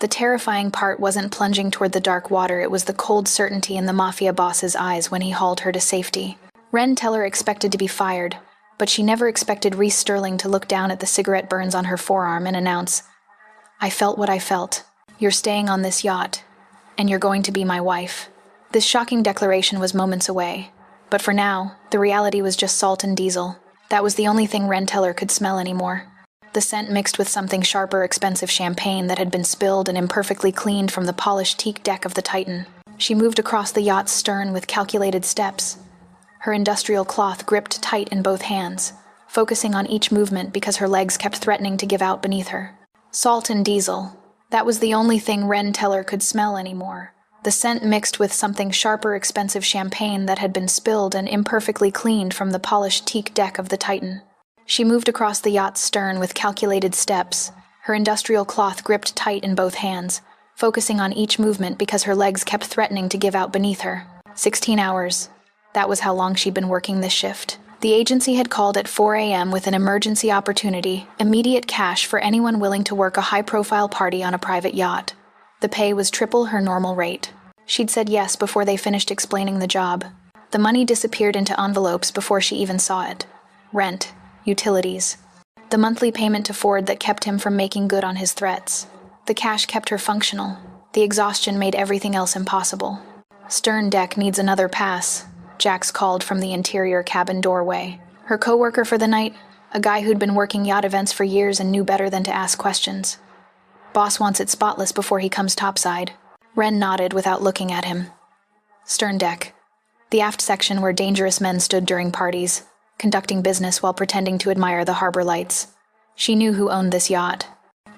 The terrifying part wasn't plunging toward the dark water, it was the cold certainty in the Mafia Boss's eyes when he hauled her to safety. Ren Teller expected to be fired, but she never expected Reese Sterling to look down at the cigarette burns on her forearm and announce, "I felt what I felt. You're staying on this yacht, and you're going to be my wife." This shocking declaration was moments away, but for now, the reality was just salt and diesel. That was the only thing Ren Teller could smell anymore. The scent mixed with something sharper, expensive champagne that had been spilled and imperfectly cleaned from the polished teak deck of the Titan. She moved across the yacht's stern with calculated steps, her industrial cloth gripped tight in both hands, focusing on each movement because her legs kept threatening to give out beneath her. Salt and diesel. That was the only thing Ren Teller could smell anymore. The scent mixed with something sharper, expensive champagne that had been spilled and imperfectly cleaned from the polished teak deck of the Titan. She moved across the yacht's stern with calculated steps, her industrial cloth gripped tight in both hands, focusing on each movement because her legs kept threatening to give out beneath her. 16 hours. That was how long she'd been working this shift. The agency had called at 4 a.m. with an emergency opportunity, immediate cash for anyone willing to work a high-profile party on a private yacht. The pay was triple her normal rate. She'd said yes before they finished explaining the job. The money disappeared into envelopes before she even saw it. Rent. Utilities. The monthly payment to Ford that kept him from making good on his threats. The cash kept her functional. The exhaustion made everything else impossible. "Stern deck needs another pass," Jax called from the interior cabin doorway. Her co-worker for the night, a guy who'd been working yacht events for years and knew better than to ask questions. "Boss wants it spotless before he comes topside." Ren nodded without looking at him. Stern deck. The aft section where dangerous men stood during parties, conducting business while pretending to admire the harbor lights. She knew who owned this yacht.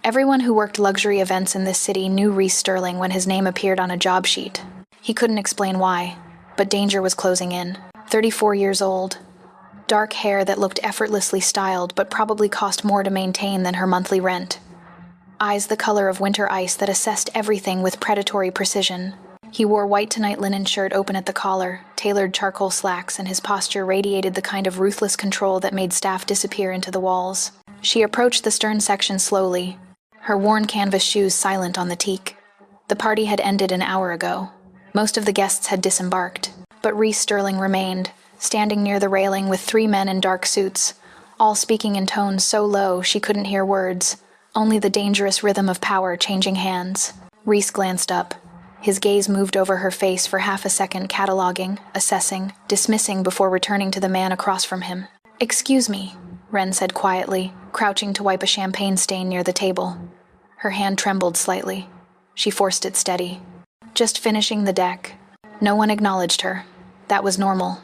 Everyone who worked luxury events in this city knew Reese Sterling when his name appeared on a job sheet. He couldn't explain why, but danger was closing in. 34 years old. Dark hair that looked effortlessly styled but probably cost more to maintain than her monthly rent. Eyes the color of winter ice that assessed everything with predatory precision. He wore white tonight linen shirt open at the collar, tailored charcoal slacks, and his posture radiated the kind of ruthless control that made staff disappear into the walls. She approached the stern section slowly, her worn canvas shoes silent on the teak. The party had ended an hour ago. Most of the guests had disembarked, but Reese Sterling remained, standing near the railing with 3 men in dark suits, all speaking in tones so low she couldn't hear words, only the dangerous rhythm of power changing hands. Reese glanced up. His gaze moved over her face for half a second, cataloging, assessing, dismissing before returning to the man across from him. "Excuse me," Ren said quietly, crouching to wipe a champagne stain near the table. Her hand trembled slightly. She forced it steady. "Just finishing the deck." No one acknowledged her. That was normal.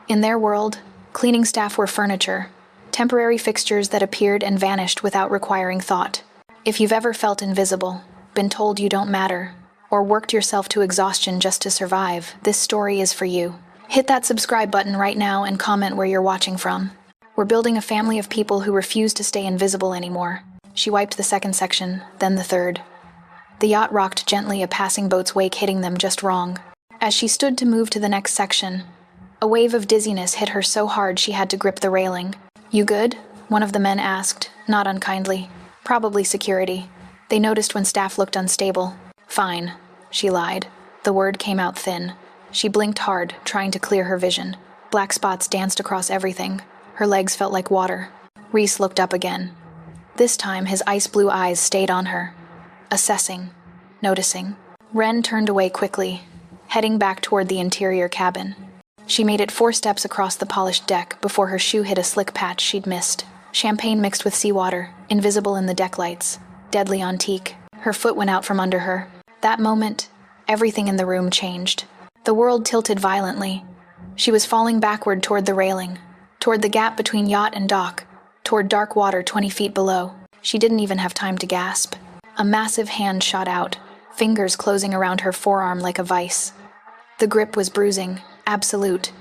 In their world, cleaning staff were furniture, temporary fixtures that appeared and vanished without requiring thought. If you've ever felt invisible, been told you don't matter, or worked yourself to exhaustion just to survive, this story is for you. Hit that subscribe button right now and comment where you're watching from. We're building a family of people who refuse to stay invisible anymore. She wiped the second section, then the third. The yacht rocked gently, a passing boat's wake hitting them just wrong. As she stood to move to the next section, a wave of dizziness hit her so hard she had to grip the railing. "You good?" one of the men asked, not unkindly. "Probably security. They noticed when staff looked unstable." "Fine," she lied. The word came out thin. She blinked hard, trying to clear her vision. Black spots danced across everything. Her legs felt like water. Reese looked up again. This time, his ice-blue eyes stayed on her. Assessing. Noticing. Ren turned away quickly, heading back toward the interior cabin. She made it 4 steps across the polished deck before her shoe hit a slick patch she'd missed. Champagne mixed with seawater, invisible in the deck lights, deadly on teak. Her foot went out from under her. That moment, everything in the room changed. The world tilted violently. She was falling backward toward the railing, toward the gap between yacht and dock, toward dark water 20 feet below. She didn't even have time to gasp. A massive hand shot out, fingers closing around her forearm like a vice. The grip was bruising, absolute.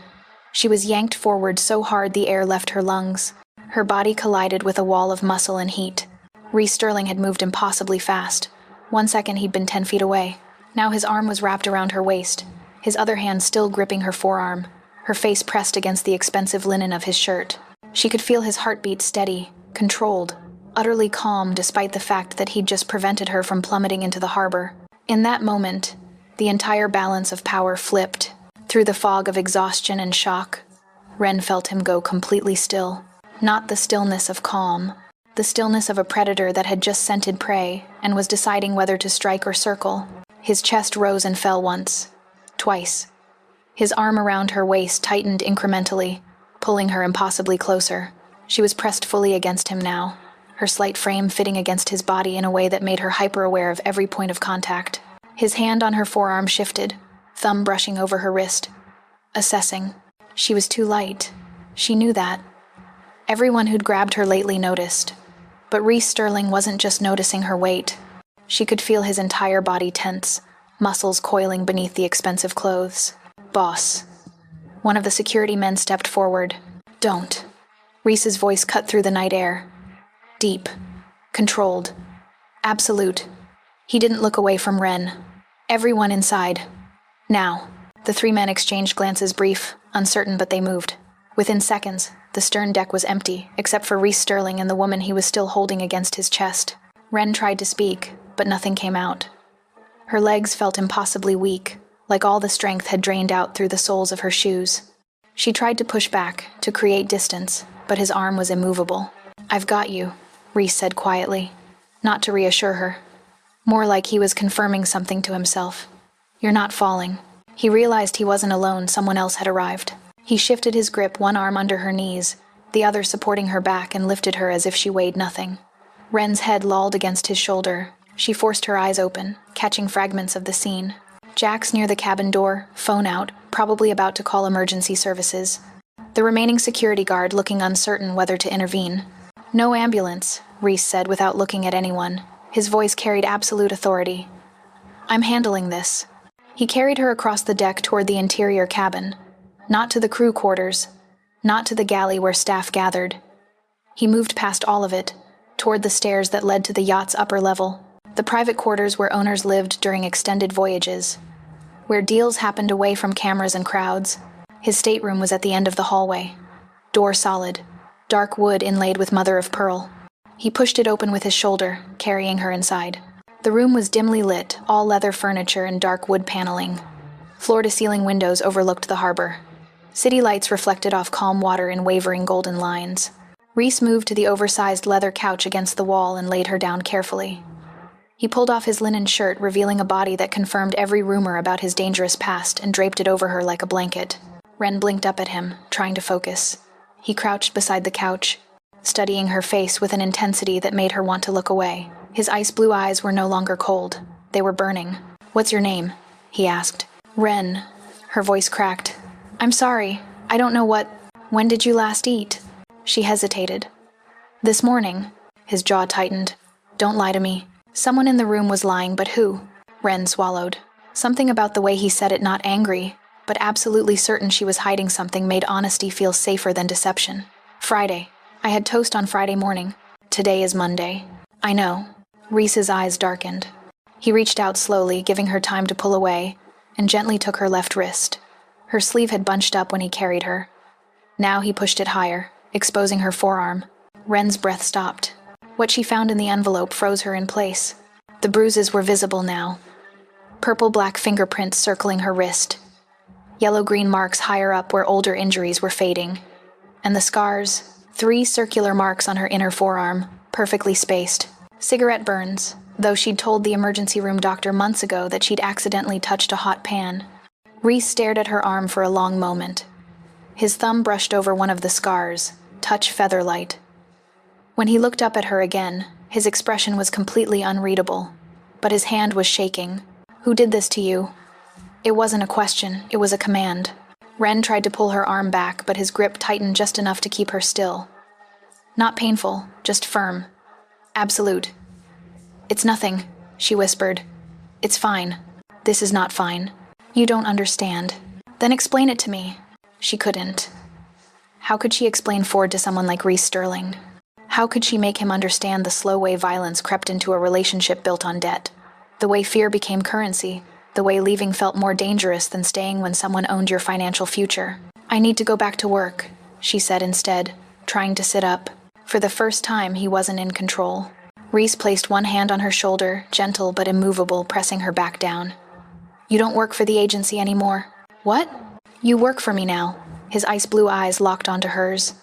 She was yanked forward so hard the air left her lungs. Her body collided with a wall of muscle and heat. Reese Sterling had moved impossibly fast. 1 second he'd been 10 feet away. Now his arm was wrapped around her waist, his other hand still gripping her forearm, her face pressed against the expensive linen of his shirt. She could feel his heartbeat steady, controlled, utterly calm despite the fact that he'd just prevented her from plummeting into the harbor. In that moment, the entire balance of power flipped. Through the fog of exhaustion and shock, Ren felt him go completely still. Not the stillness of calm, the stillness of a predator that had just scented prey and was deciding whether to strike or circle. His chest rose and fell once, twice. His arm around her waist tightened incrementally, pulling her impossibly closer. She was pressed fully against him now, her slight frame fitting against his body in a way that made her hyper-aware of every point of contact. His hand on her forearm shifted, thumb brushing over her wrist, assessing. She was too light. She knew that. Everyone who'd grabbed her lately noticed. But Reese Sterling wasn't just noticing her weight. She could feel his entire body tense, muscles coiling beneath the expensive clothes. "Boss." One of the security men stepped forward. "Don't." Reese's voice cut through the night air. Deep. Controlled. Absolute. He didn't look away from Ren. "Everyone inside. Now." The three men exchanged glances, brief, uncertain, but they moved. Within seconds, the stern deck was empty, except for Reese Sterling and the woman he was still holding against his chest. Ren tried to speak, but nothing came out. Her legs felt impossibly weak, like all the strength had drained out through the soles of her shoes. She tried to push back, to create distance, but his arm was immovable. "I've got you," Reese said quietly, not to reassure her. More like he was confirming something to himself. "You're not falling." He realized he wasn't alone, someone else had arrived. He shifted his grip, one arm under her knees, the other supporting her back, and lifted her as if she weighed nothing. Ren's head lolled against his shoulder. She forced her eyes open, catching fragments of the scene. Jack's near the cabin door, phone out, probably about to call emergency services. The remaining security guard looking uncertain whether to intervene. "No ambulance," Reese said without looking at anyone. His voice carried absolute authority. "I'm handling this." He carried her across the deck toward the interior cabin. Not to the crew quarters, not to the galley where staff gathered. He moved past all of it, toward the stairs that led to the yacht's upper level, the private quarters where owners lived during extended voyages, where deals happened away from cameras and crowds. His stateroom was at the end of the hallway. Door solid, dark wood inlaid with mother of pearl. He pushed it open with his shoulder, carrying her inside. The room was dimly lit, all leather furniture and dark wood paneling. Floor-to-ceiling windows overlooked the harbor. City lights reflected off calm water in wavering golden lines. Reese moved to the oversized leather couch against the wall and laid her down carefully. He pulled off his linen shirt, revealing a body that confirmed every rumor about his dangerous past, and draped it over her like a blanket. Ren blinked up at him, trying to focus. He crouched beside the couch, studying her face with an intensity that made her want to look away. His ice-blue eyes were no longer cold. They were burning. "What's your name?" he asked. "Ren." Her voice cracked. "I'm sorry. I don't know what... When did you last eat?" She hesitated. "This morning." His jaw tightened. "Don't lie to me." Someone in the room was lying, but who? Ren swallowed. Something about the way he said it, not angry, but absolutely certain she was hiding something, made honesty feel safer than deception. "Friday. I had toast on Friday morning. Today is Monday." "I know." Reese's eyes darkened. He reached out slowly, giving her time to pull away, and gently took her left wrist. Her sleeve had bunched up when he carried her. Now he pushed it higher, exposing her forearm. Ren's breath stopped. What she found in the envelope froze her in place. The bruises were visible now. Purple-black fingerprints circling her wrist. Yellow-green marks higher up where older injuries were fading. And the scars, 3 circular marks on her inner forearm, perfectly spaced. Cigarette burns, though she'd told the emergency room doctor months ago that she'd accidentally touched a hot pan. Reese stared at her arm for a long moment. His thumb brushed over one of the scars, touch featherlight. When he looked up at her again, his expression was completely unreadable, but his hand was shaking. "Who did this to you?" It wasn't a question, it was a command. Ren tried to pull her arm back, but his grip tightened just enough to keep her still. Not painful, just firm. Absolute. "It's nothing," she whispered. "It's fine." "This is not fine." "You don't understand." "Then explain it to me." She couldn't. How could she explain Ford to someone like Reese Sterling? How could she make him understand the slow way violence crept into a relationship built on debt? The way fear became currency, the way leaving felt more dangerous than staying when someone owned your financial future. "I need to go back to work," she said instead, trying to sit up. For the first time, he wasn't in control. Reese placed one hand on her shoulder, gentle but immovable, pressing her back down. You don't work for the agency anymore. What? You work for me now. His ice blue eyes locked onto hers.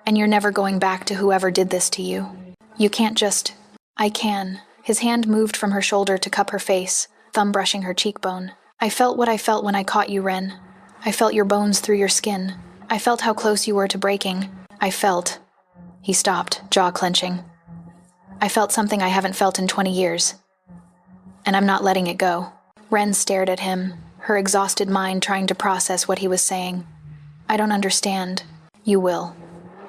And you're never going back to whoever did this to you. You can't just... I can. His hand moved from her shoulder to cup her face, thumb brushing her cheekbone. I felt what I felt when I caught you, Ren. I felt your bones through your skin. I felt how close you were to breaking. I felt... He stopped, jaw clenching. I felt something I haven't felt in 20 years. And I'm not letting it go. Ren stared at him, her exhausted mind trying to process what he was saying. I don't understand. You will.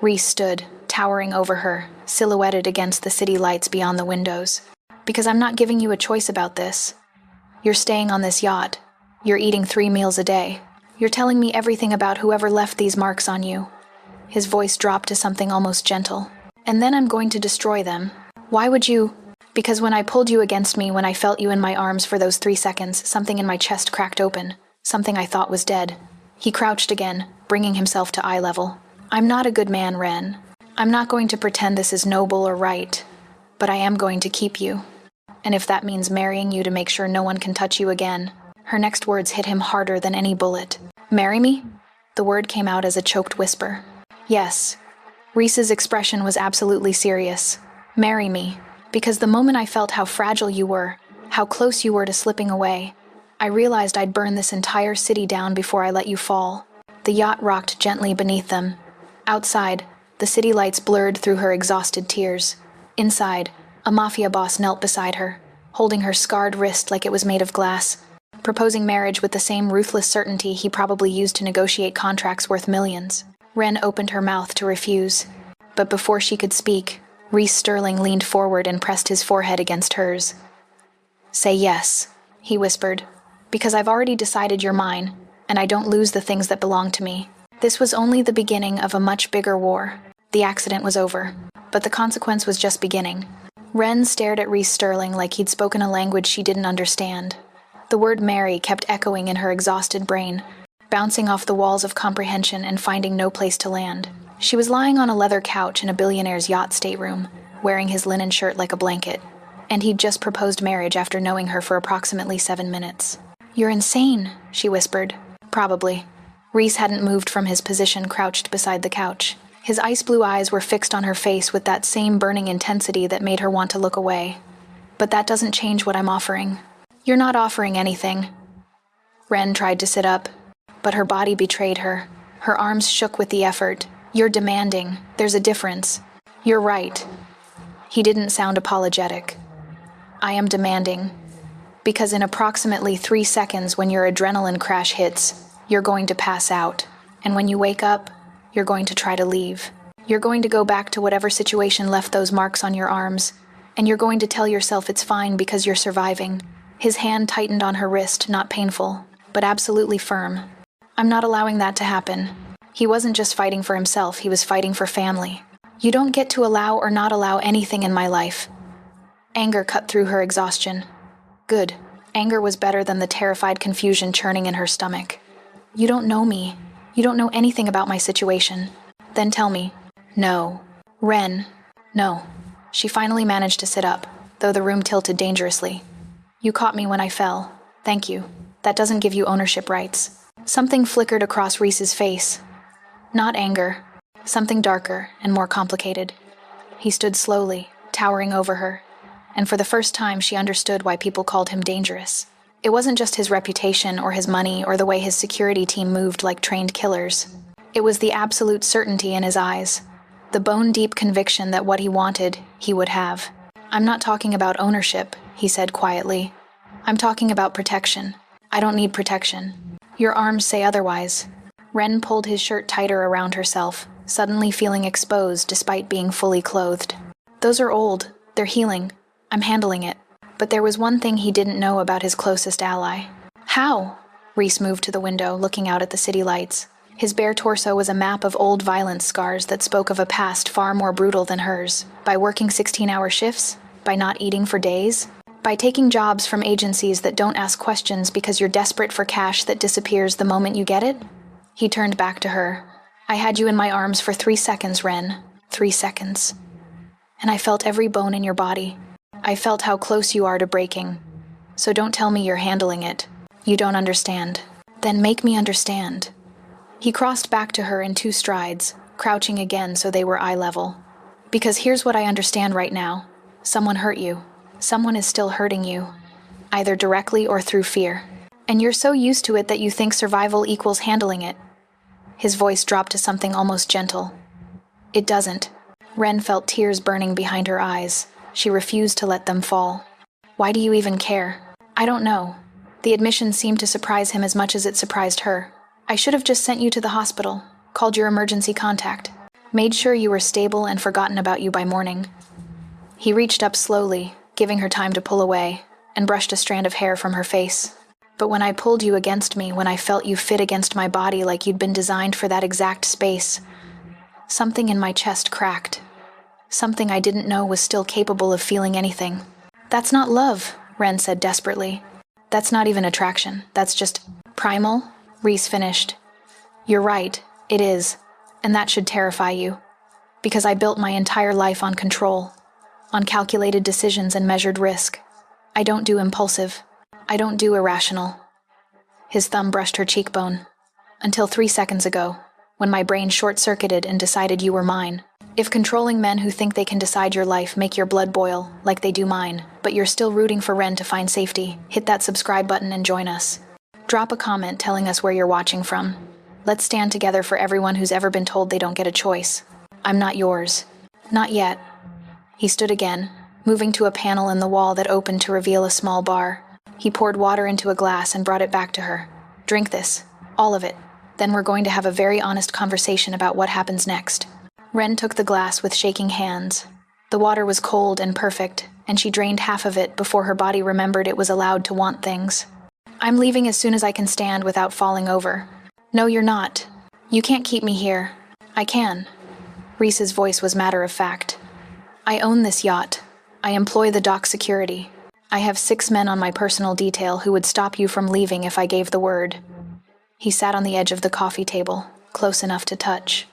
Reese stood, towering over her, silhouetted against the city lights beyond the windows. Because I'm not giving you a choice about this. You're staying on this yacht. You're eating 3 meals a day. You're telling me everything about whoever left these marks on you. His voice dropped to something almost gentle. And then I'm going to destroy them. Why would you? Because when I pulled you against me, when I felt you in my arms for those 3 seconds, something in my chest cracked open. Something I thought was dead. He crouched again, bringing himself to eye level. I'm not a good man, Ren. I'm not going to pretend this is noble or right. But I am going to keep you. And if that means marrying you to make sure no one can touch you again. Her next words hit him harder than any bullet. Marry me? The word came out as a choked whisper. Yes. Reese's expression was absolutely serious. Marry me. Because the moment I felt how fragile you were, how close you were to slipping away, I realized I'd burn this entire city down before I let you fall. The yacht rocked gently beneath them. Outside, the city lights blurred through her exhausted tears. Inside, a Mafia boss knelt beside her, holding her scarred wrist like it was made of glass, proposing marriage with the same ruthless certainty he probably used to negotiate contracts worth millions. Ren opened her mouth to refuse. But before she could speak, Reese Sterling leaned forward and pressed his forehead against hers. Say yes, he whispered, because I've already decided you're mine, and I don't lose the things that belong to me. This was only the beginning of a much bigger war. The accident was over, but the consequence was just beginning. Ren stared at Reese Sterling like he'd spoken a language she didn't understand. The word marry kept echoing in her exhausted brain, bouncing off the walls of comprehension and finding no place to land. She was lying on a leather couch in a billionaire's yacht stateroom, wearing his linen shirt like a blanket, and he'd just proposed marriage after knowing her for approximately 7 minutes. You're insane, she whispered. Probably. Reese hadn't moved from his position crouched beside the couch. His ice blue eyes were fixed on her face with that same burning intensity that made her want to look away. But that doesn't change what I'm offering. You're not offering anything. Ren tried to sit up, but her body betrayed her. Her arms shook with the effort. You're demanding. There's a difference. You're right. He didn't sound apologetic. I am demanding. Because in approximately 3 seconds when your adrenaline crash hits, you're going to pass out. And when you wake up, you're going to try to leave. You're going to go back to whatever situation left those marks on your arms, and you're going to tell yourself it's fine because you're surviving. His hand tightened on her wrist, not painful, but absolutely firm. I'm not allowing that to happen. He wasn't just fighting for himself, he was fighting for family. You don't get to allow or not allow anything in my life. Anger cut through her exhaustion. Good. Anger was better than the terrified confusion churning in her stomach. You don't know me. You don't know anything about my situation. Then tell me. No. Ren. No. She finally managed to sit up, though the room tilted dangerously. You caught me when I fell. Thank you. That doesn't give you ownership rights. Something flickered across Reese's face. Not anger. Something darker and more complicated. He stood slowly, towering over her, and for the first time she understood why people called him dangerous. It wasn't just his reputation or his money or the way his security team moved like trained killers. It was the absolute certainty in his eyes, the bone-deep conviction that what he wanted, he would have. I'm not talking about ownership, he said quietly. I'm talking about protection. I don't need protection. Your arms say otherwise. Ren pulled his shirt tighter around herself, suddenly feeling exposed despite being fully clothed. Those are old. They're healing. I'm handling it. But there was one thing he didn't know about his closest ally. How? Reese moved to the window, looking out at the city lights. His bare torso was a map of old violence scars that spoke of a past far more brutal than hers. By working 16-hour shifts? By not eating for days? By taking jobs from agencies that don't ask questions because you're desperate for cash that disappears the moment you get it? He turned back to her. I had you in my arms for 3 seconds, Ren. 3 seconds. and I felt every bone in your body. I felt how close you are to breaking. So don't tell me you're handling it. You don't understand. Then make me understand. He crossed back to her in 2 strides, crouching again so they were eye level. Because here's what I understand right now. Someone hurt you. Someone is still hurting you, either directly or through fear. And you're so used to it that you think survival equals handling it. His voice dropped to something almost gentle. It doesn't. Ren felt tears burning behind her eyes. She refused to let them fall. Why do you even care? I don't know. The admission seemed to surprise him as much as it surprised her. I should have just sent you to the hospital, called your emergency contact, made sure you were stable and forgotten about you by morning. He reached up slowly, giving her time to pull away, and brushed a strand of hair from her face. But when I pulled you against me, when I felt you fit against my body like you'd been designed for that exact space, something in my chest cracked. Something I didn't know was still capable of feeling anything. That's not love, Ren said desperately. That's not even attraction. That's just primal, Reese finished. You're right, it is. And that should terrify you. Because I built my entire life on control, on calculated decisions and measured risk. I don't do impulsive. I don't do irrational. His thumb brushed her cheekbone. Until 3 seconds ago, when my brain short-circuited and decided you were mine. If controlling men who think they can decide your life make your blood boil, like they do mine, but you're still rooting for Ren to find safety, hit that subscribe button and join us. Drop a comment telling us where you're watching from. Let's stand together for everyone who's ever been told they don't get a choice. I'm not yours. Not yet. He stood again, moving to a panel in the wall that opened to reveal a small bar. He poured water into a glass and brought it back to her. Drink this. All of it. Then we're going to have a very honest conversation about what happens next. Ren took the glass with shaking hands. The water was cold and perfect, and she drained half of it before her body remembered it was allowed to want things. I'm leaving as soon as I can stand without falling over. No, you're not. You can't keep me here. I can. Reese's voice was matter of fact. I own this yacht. I employ the dock security. I have 6 men on my personal detail who would stop you from leaving if I gave the word. He sat on the edge of the coffee table, close enough to touch.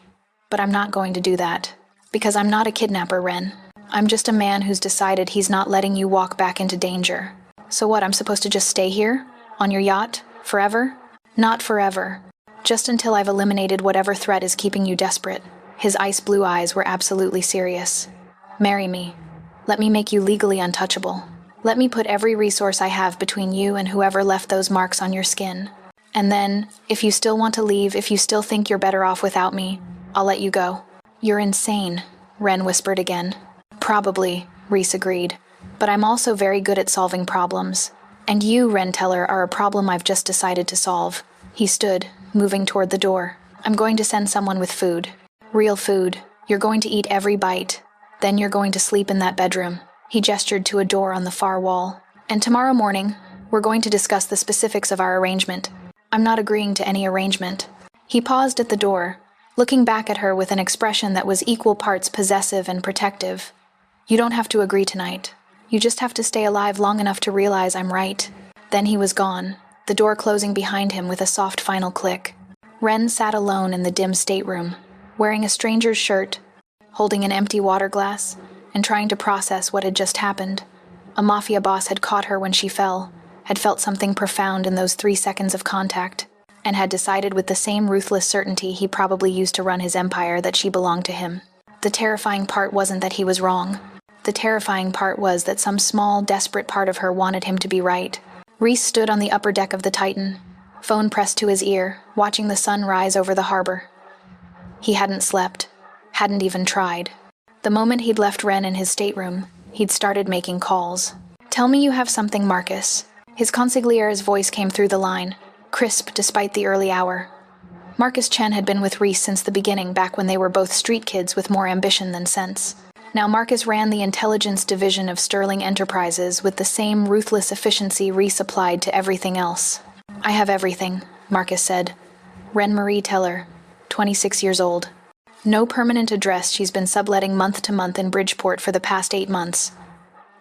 But I'm not going to do that. Because I'm not a kidnapper, Ren. I'm just a man who's decided he's not letting you walk back into danger. So what, I'm supposed to just stay here? On your yacht? Forever? Not forever. Just until I've eliminated whatever threat is keeping you desperate. His ice blue eyes were absolutely serious. Marry me. Let me make you legally untouchable. Let me put every resource I have between you and whoever left those marks on your skin. And then, if you still want to leave, if you still think you're better off without me, I'll let you go. You're insane, Ren whispered again. Probably, Reese agreed. But I'm also very good at solving problems. And you, Ren Teller, are a problem I've just decided to solve. He stood, moving toward the door. I'm going to send someone with food. Real food. You're going to eat every bite. Then you're going to sleep in that bedroom. He gestured to a door on the far wall. And tomorrow morning, we're going to discuss the specifics of our arrangement. I'm not agreeing to any arrangement. He paused at the door, looking back at her with an expression that was equal parts possessive and protective. You don't have to agree tonight. You just have to stay alive long enough to realize I'm right. Then he was gone, the door closing behind him with a soft final click. Ren sat alone in the dim stateroom, wearing a stranger's shirt, holding an empty water glass, and trying to process what had just happened. A mafia boss had caught her when she fell, had felt something profound in those 3 seconds of contact, and had decided with the same ruthless certainty he probably used to run his empire that she belonged to him. The terrifying part wasn't that he was wrong. The terrifying part was that some small, desperate part of her wanted him to be right. Reese stood on the upper deck of the Titan, phone pressed to his ear, watching the sun rise over the harbor. He hadn't slept, hadn't even tried. The moment he'd left Ren in his stateroom, he'd started making calls. Tell me you have something, Marcus. His consigliere's voice came through the line, crisp despite the early hour. Marcus Chen had been with Reese since the beginning, back when they were both street kids with more ambition than sense. Now Marcus ran the intelligence division of Sterling Enterprises with the same ruthless efficiency Reese applied to everything else. I have everything, Marcus said. Ren Marie Teller, 26 years old. No permanent address, she's been subletting month to month in Bridgeport for the past 8 months.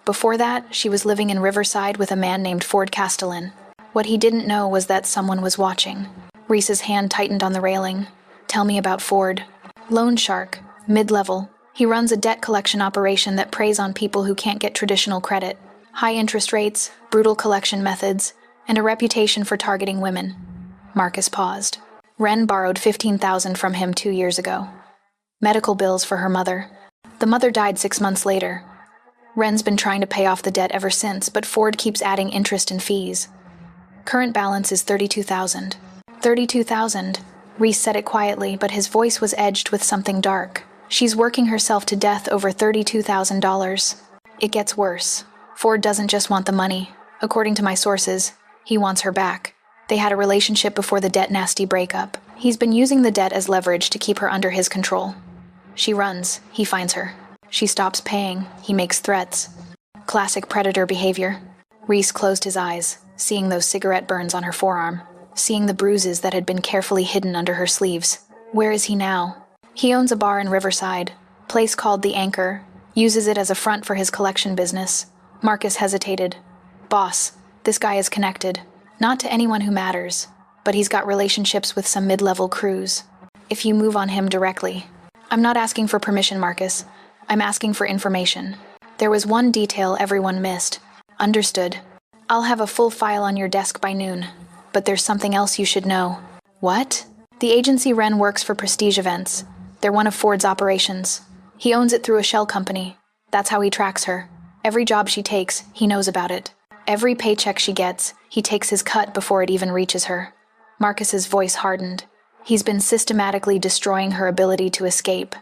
Before that, she was living in Riverside with a man named Ford Castellan. What he didn't know was that someone was watching. Reese's hand tightened on the railing. Tell me about Ford. Loan shark, mid-level. He runs a debt collection operation that preys on people who can't get traditional credit. High interest rates, brutal collection methods, and a reputation for targeting women. Marcus paused. Ren borrowed $15,000 from him 2 years ago. Medical bills for her mother. The mother died 6 months later. Ren's been trying to pay off the debt ever since, but Ford keeps adding interest and fees. Current balance is $32,000. $32,000. Reese said it quietly, but his voice was edged with something dark. She's working herself to death over $32,000. It gets worse. Ford doesn't just want the money. According to my sources, he wants her back. They had a relationship before the debt nasty breakup. He's been using the debt as leverage to keep her under his control. She runs, he finds her. She stops paying, he makes threats. Classic predator behavior. Reese closed his eyes, seeing those cigarette burns on her forearm, seeing the bruises that had been carefully hidden under her sleeves. Where is he now? He owns a bar in Riverside, place called The Anchor, uses it as a front for his collection business. Marcus hesitated. Boss, this guy is connected. Not to anyone who matters, but he's got relationships with some mid-level crews. If you move on him directly. I'm not asking for permission, Marcus. I'm asking for information. There was one detail everyone missed. Understood. I'll have a full file on your desk by noon. But there's something else you should know. What? The agency Ren works for Prestige Events. They're one of Ford's operations. He owns it through a shell company. That's how he tracks her. Every job she takes, he knows about it. Every paycheck she gets, he takes his cut before it even reaches her. Marcus's voice hardened. He's been systematically destroying her ability to escape.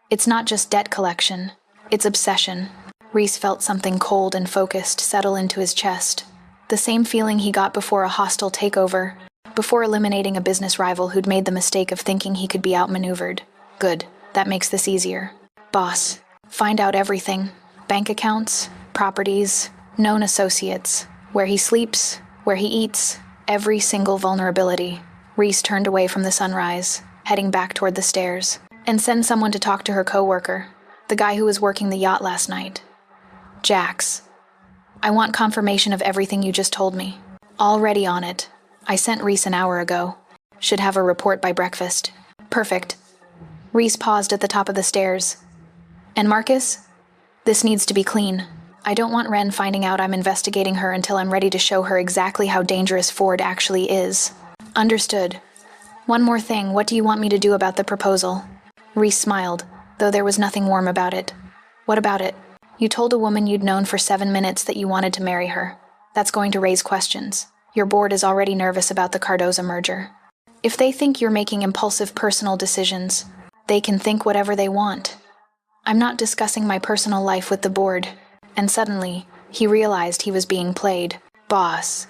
It's not just debt collection. It's obsession. Reese felt something cold and focused settle into his chest. The same feeling he got before a hostile takeover, before eliminating a business rival who'd made the mistake of thinking he could be outmaneuvered. Good. That makes this easier. Boss, find out everything. Bank accounts, properties, known associates, where he sleeps, where he eats, every single vulnerability. Reese turned away from the sunrise, heading back toward the stairs, and send someone to talk to her coworker, the guy who was working the yacht last night. Jax. I want confirmation of everything you just told me. Already on it. I sent Reese an hour ago. Should have a report by breakfast. Perfect. Reese paused at the top of the stairs. And Marcus? This needs to be clean. I don't want Ren finding out I'm investigating her until I'm ready to show her exactly how dangerous Ford actually is. Understood. One more thing, what do you want me to do about the proposal? Reese smiled, though there was nothing warm about it. What about it? You told a woman you'd known for 7 minutes that you wanted to marry her. That's going to raise questions. Your board is already nervous about the Cardoza merger. If they think you're making impulsive personal decisions, they can think whatever they want. I'm not discussing my personal life with the board. And suddenly, he realized he was being played. Boss.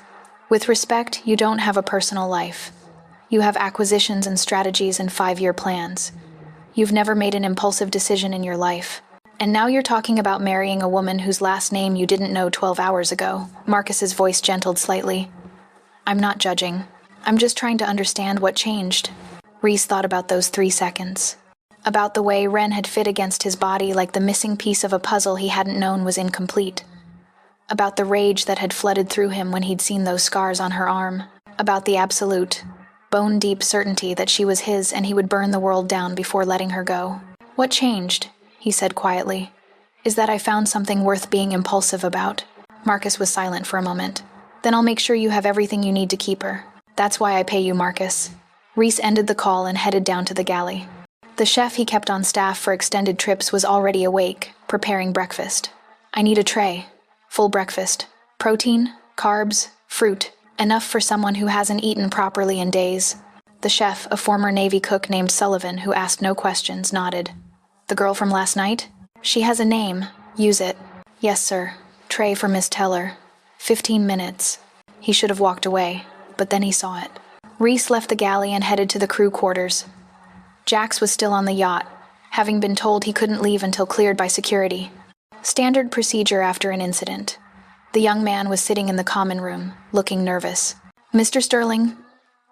With respect, you don't have a personal life. You have acquisitions and strategies and 5-year plans. You've never made an impulsive decision in your life. And now you're talking about marrying a woman whose last name you didn't know 12 hours ago. Marcus's voice gentled slightly. I'm not judging. I'm just trying to understand what changed. Reese thought about those 3 seconds. About the way Ren had fit against his body like the missing piece of a puzzle he hadn't known was incomplete. About the rage that had flooded through him when he'd seen those scars on her arm. About the absolute, bone-deep certainty that she was his and he would burn the world down before letting her go. What changed? He said quietly. Is that I found something worth being impulsive about. Marcus was silent for a moment. Then I'll make sure you have everything you need to keep her. That's why I pay you, Marcus. Reese ended the call and headed down to the galley. The chef he kept on staff for extended trips was already awake, preparing breakfast. I need a tray. Full breakfast. Protein, carbs, fruit. Enough for someone who hasn't eaten properly in days. The chef, a former Navy cook named Sullivan who asked no questions, nodded. The girl from last night? She has a name. Use it. Yes, sir. Tray for Miss Teller. 15 minutes. He should have walked away, but then he saw it. Reese left the galley and headed to the crew quarters. Jax was still on the yacht, having been told he couldn't leave until cleared by security. Standard procedure after an incident. The young man was sitting in the common room, looking nervous. Mr. Sterling?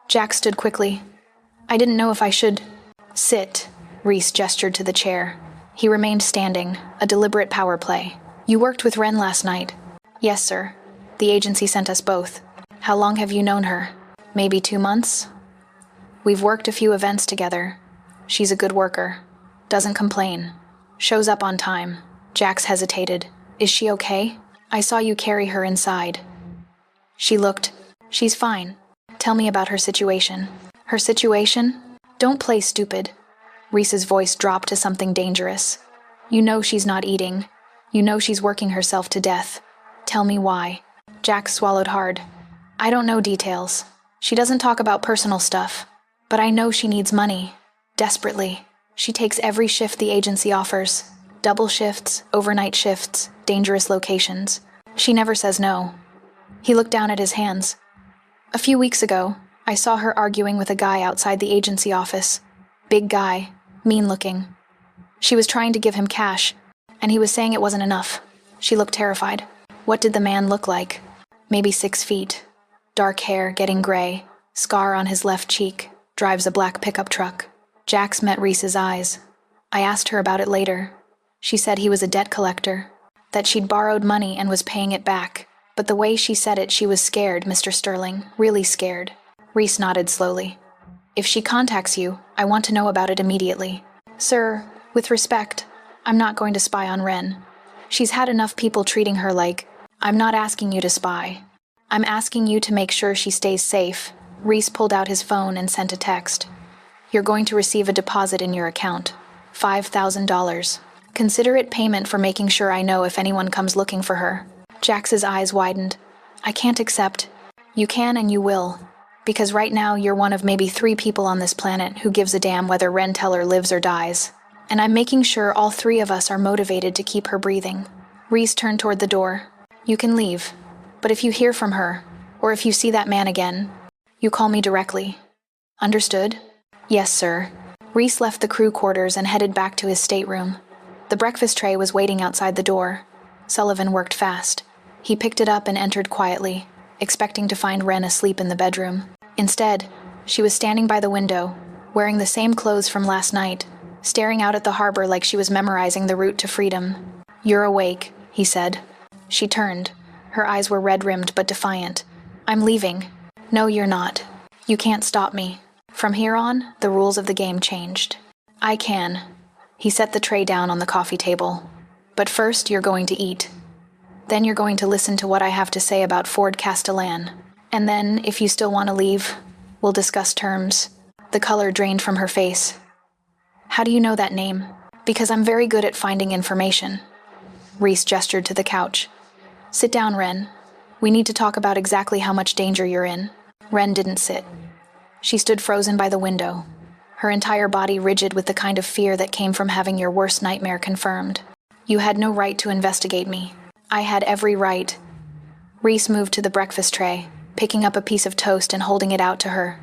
Jax stood quickly. I didn't know if I should... Sit. Reese gestured to the chair. He remained standing, a deliberate power play. You worked with Ren last night. Yes, sir. The agency sent us both. How long have you known her? Maybe 2 months? We've worked a few events together. She's a good worker. Doesn't complain. Shows up on time. Jax hesitated. Is she okay? I saw you carry her inside. She looked. She's fine. Tell me about her situation. Her situation? Don't play stupid. Reese's voice dropped to something dangerous. You know she's not eating. You know she's working herself to death. Tell me why. Jax swallowed hard. I don't know details. She doesn't talk about personal stuff. But I know she needs money. Desperately. She takes every shift the agency offers. Double shifts, overnight shifts, dangerous locations. She never says no. He looked down at his hands. A few weeks ago, I saw her arguing with a guy outside the agency office. Big guy, mean-looking. She was trying to give him cash, and he was saying it wasn't enough. She looked terrified. What did the man look like? Maybe 6 feet. Dark hair, getting gray. Scar on his left cheek. Drives a black pickup truck. Jax met Reese's eyes. I asked her about it later. She said he was a debt collector. That she'd borrowed money and was paying it back. But the way she said it, she was scared, Mr. Sterling. Really scared. Reese nodded slowly. If she contacts you, I want to know about it immediately. Sir, with respect, I'm not going to spy on Ren. She's had enough people treating her like... I'm not asking you to spy. I'm asking you to make sure she stays safe. Reese pulled out his phone and sent a text. You're going to receive a deposit in your account. $5,000. Consider it payment for making sure I know if anyone comes looking for her. Jax's eyes widened. I can't accept. You can and you will. Because right now you're one of maybe 3 people on this planet who gives a damn whether Ren Teller lives or dies. And I'm making sure all 3 of us are motivated to keep her breathing. Reese turned toward the door. You can leave. But if you hear from her, or if you see that man again, you call me directly. Understood? Yes, sir. Reese left the crew quarters and headed back to his stateroom. The breakfast tray was waiting outside the door. Sullivan worked fast. He picked it up and entered quietly, expecting to find Ren asleep in the bedroom. Instead, she was standing by the window, wearing the same clothes from last night, staring out at the harbor like she was memorizing the route to freedom. You're awake, he said. She turned. Her eyes were red-rimmed but defiant. I'm leaving. No, you're not. You can't stop me. From here on, the rules of the game changed. I can. He set the tray down on the coffee table. But first, you're going to eat. Then you're going to listen to what I have to say about Ford Castellan. And then, if you still want to leave, we'll discuss terms. The color drained from her face. How do you know that name? Because I'm very good at finding information. Reese gestured to the couch. Sit down, Ren. We need to talk about exactly how much danger you're in. Ren didn't sit. She stood frozen by the window, her entire body rigid with the kind of fear that came from having your worst nightmare confirmed. You had no right to investigate me. I had every right. Reese moved to the breakfast tray, picking up a piece of toast and holding it out to her.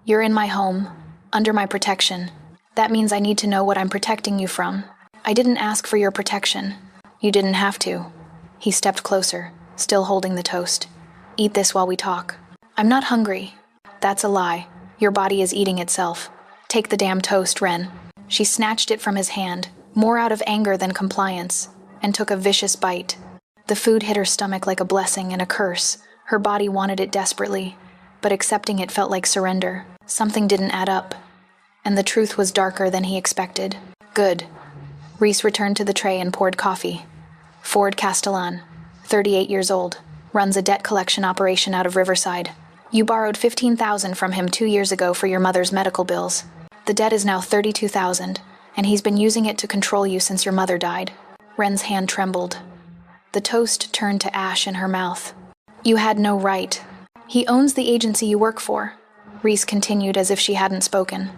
You're in my home, under my protection. That means I need to know what I'm protecting you from. I didn't ask for your protection. You didn't have to. He stepped closer, still holding the toast. Eat this while we talk. I'm not hungry. That's a lie. Your body is eating itself. Take the damn toast, Ren. She snatched it from his hand, more out of anger than compliance, and took a vicious bite. The food hit her stomach like a blessing and a curse. Her body wanted it desperately, but accepting it felt like surrender. Something didn't add up, and the truth was darker than he expected. Good. Reese returned to the tray and poured coffee. Ford Castellan, 38 years old, runs a debt collection operation out of Riverside. You borrowed $15,000 from him 2 years ago for your mother's medical bills. The debt is now $32,000, and he's been using it to control you since your mother died. Ren's hand trembled. The toast turned to ash in her mouth. You had no right. He owns the agency you work for, Reese continued as if she hadn't spoken.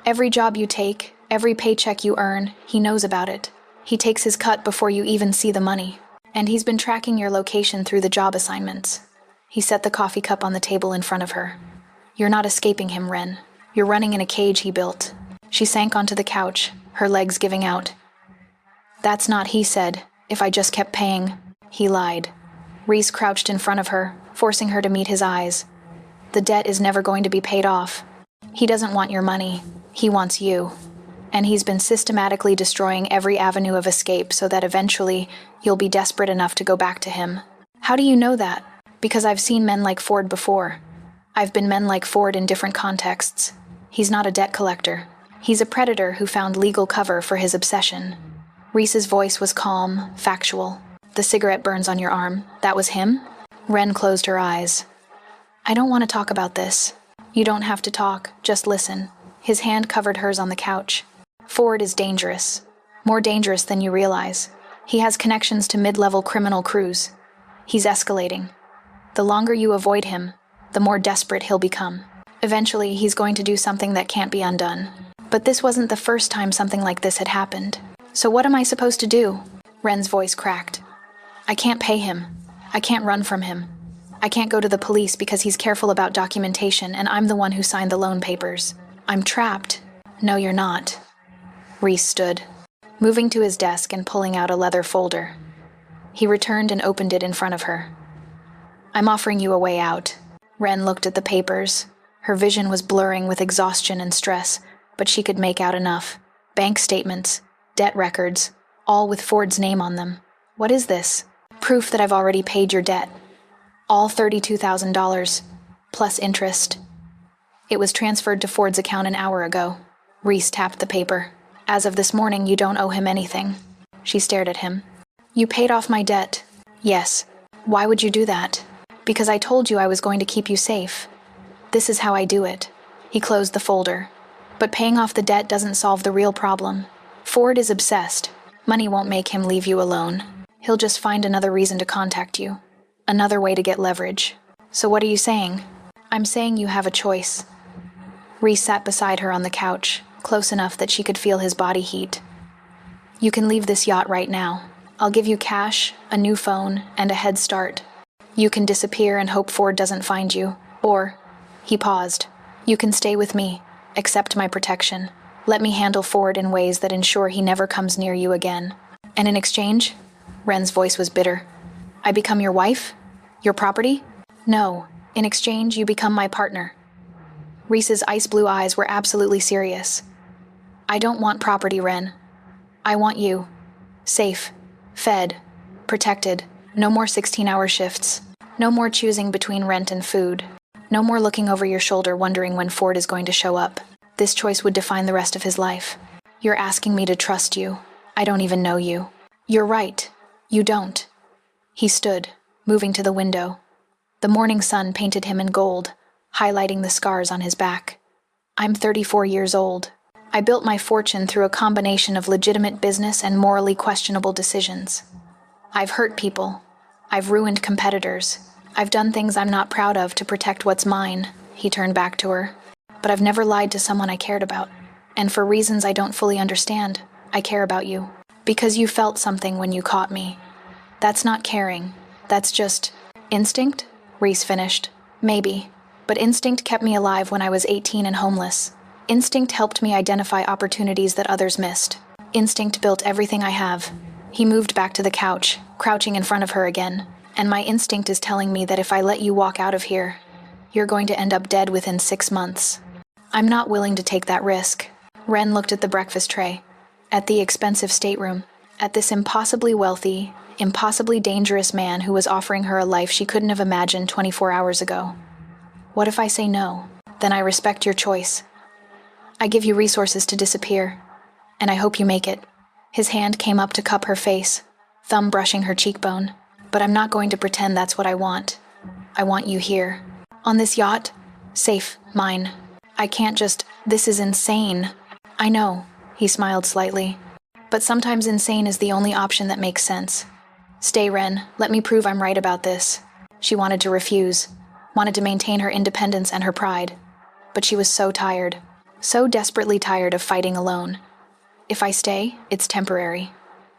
Every job you take, every paycheck you earn, he knows about it. He takes his cut before you even see the money. And he's been tracking your location through the job assignments. He set the coffee cup on the table in front of her. You're not escaping him, Ren. You're running in a cage he built. She sank onto the couch, her legs giving out. That's not, he said. If I just kept paying. He lied. Reese crouched in front of her, forcing her to meet his eyes. The debt is never going to be paid off. He doesn't want your money. He wants you. And he's been systematically destroying every avenue of escape so that eventually you'll be desperate enough to go back to him. How do you know that? Because I've seen men like Ford before. I've been men like Ford in different contexts. He's not a debt collector. He's a predator who found legal cover for his obsession. Reese's voice was calm, factual. The cigarette burns on your arm. That was him? Ren closed her eyes. I don't want to talk about this. You don't have to talk, just listen. His hand covered hers on the couch. Ford is dangerous. More dangerous than you realize. He has connections to mid-level criminal crews. He's escalating. The longer you avoid him, the more desperate he'll become. Eventually, he's going to do something that can't be undone. But this wasn't the first time something like this had happened. So what am I supposed to do? Ren's voice cracked. I can't pay him. I can't run from him. I can't go to the police because he's careful about documentation and I'm the one who signed the loan papers. I'm trapped. No, you're not. Reese stood, moving to his desk and pulling out a leather folder. He returned and opened it in front of her. I'm offering you a way out. Ren looked at the papers. Her vision was blurring with exhaustion and stress, but she could make out enough. Bank statements, debt records, all with Ford's name on them. What is this? Proof that I've already paid your debt. All $32,000, plus interest. It was transferred to Ford's account an hour ago. Reese tapped the paper. As of this morning, you don't owe him anything. She stared at him. You paid off my debt. Yes. Why would you do that? Because I told you I was going to keep you safe. This is how I do it. He closed the folder. But paying off the debt doesn't solve the real problem. Ford is obsessed. Money won't make him leave you alone. He'll just find another reason to contact you. Another way to get leverage. So what are you saying? I'm saying you have a choice. Reese sat beside her on the couch, close enough that she could feel his body heat. You can leave this yacht right now. I'll give you cash, a new phone, and a head start. You can disappear and hope Ford doesn't find you. Or, he paused, you can stay with me, accept my protection. Let me handle Ford in ways that ensure he never comes near you again. And in exchange? Ren's voice was bitter. I become your wife? Your property? No. In exchange, you become my partner. Reese's ice blue eyes were absolutely serious. I don't want property, Ren. I want you. Safe. Fed. Protected. No more 16-hour shifts. No more choosing between rent and food. No more looking over your shoulder wondering when Ford is going to show up. This choice would define the rest of his life. You're asking me to trust you. I don't even know you. You're right. You don't. He stood, moving to the window. The morning sun painted him in gold, highlighting the scars on his back. I'm 34 years old. I built my fortune through a combination of legitimate business and morally questionable decisions. I've hurt people. I've ruined competitors. I've done things I'm not proud of to protect what's mine. He turned back to her. But I've never lied to someone I cared about. And for reasons I don't fully understand, I care about you. Because you felt something when you caught me. That's not caring. That's just instinct? Reese finished. Maybe. But instinct kept me alive when I was 18 and homeless. Instinct helped me identify opportunities that others missed. Instinct built everything I have. He moved back to the couch, crouching in front of her again. And my instinct is telling me that if I let you walk out of here, you're going to end up dead within 6 months. I'm not willing to take that risk. Ren looked at the breakfast tray, at the expensive stateroom, at this impossibly wealthy, impossibly dangerous man who was offering her a life she couldn't have imagined 24 hours ago. What if I say no? Then I respect your choice. I give you resources to disappear, and I hope you make it. His hand came up to cup her face, thumb brushing her cheekbone. But I'm not going to pretend that's what I want. I want you here. On this yacht, safe, mine. I can't just, this is insane. I know, he smiled slightly. But sometimes insane is the only option that makes sense. Stay, Ren, let me prove I'm right about this. She wanted to refuse, wanted to maintain her independence and her pride. But she was so tired, so desperately tired of fighting alone. If I stay, it's temporary.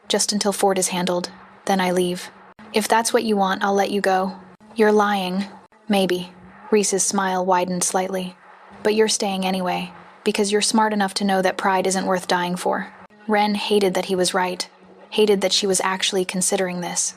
Just until Ford is handled, then I leave. If that's what you want, I'll let you go. You're lying. Maybe. Reese's smile widened slightly. But you're staying anyway, because you're smart enough to know that pride isn't worth dying for. Ren hated that he was right, hated that she was actually considering this.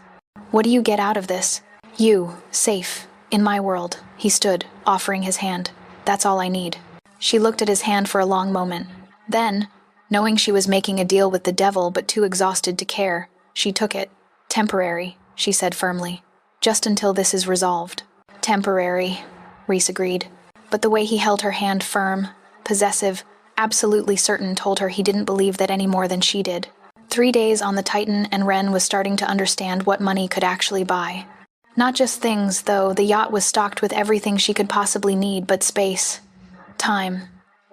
What do you get out of this? You, safe, in my world. He stood, offering his hand. That's all I need. She looked at his hand for a long moment. Then, knowing she was making a deal with the devil but too exhausted to care, she took it. Temporary, she said firmly. Just until this is resolved. Temporary, Reese agreed. But the way he held her hand firm, possessive, absolutely certain told her he didn't believe that any more than she did. 3 days on the Titan, and Ren was starting to understand what money could actually buy. Not just things, though. The yacht was stocked with everything she could possibly need, but space, time,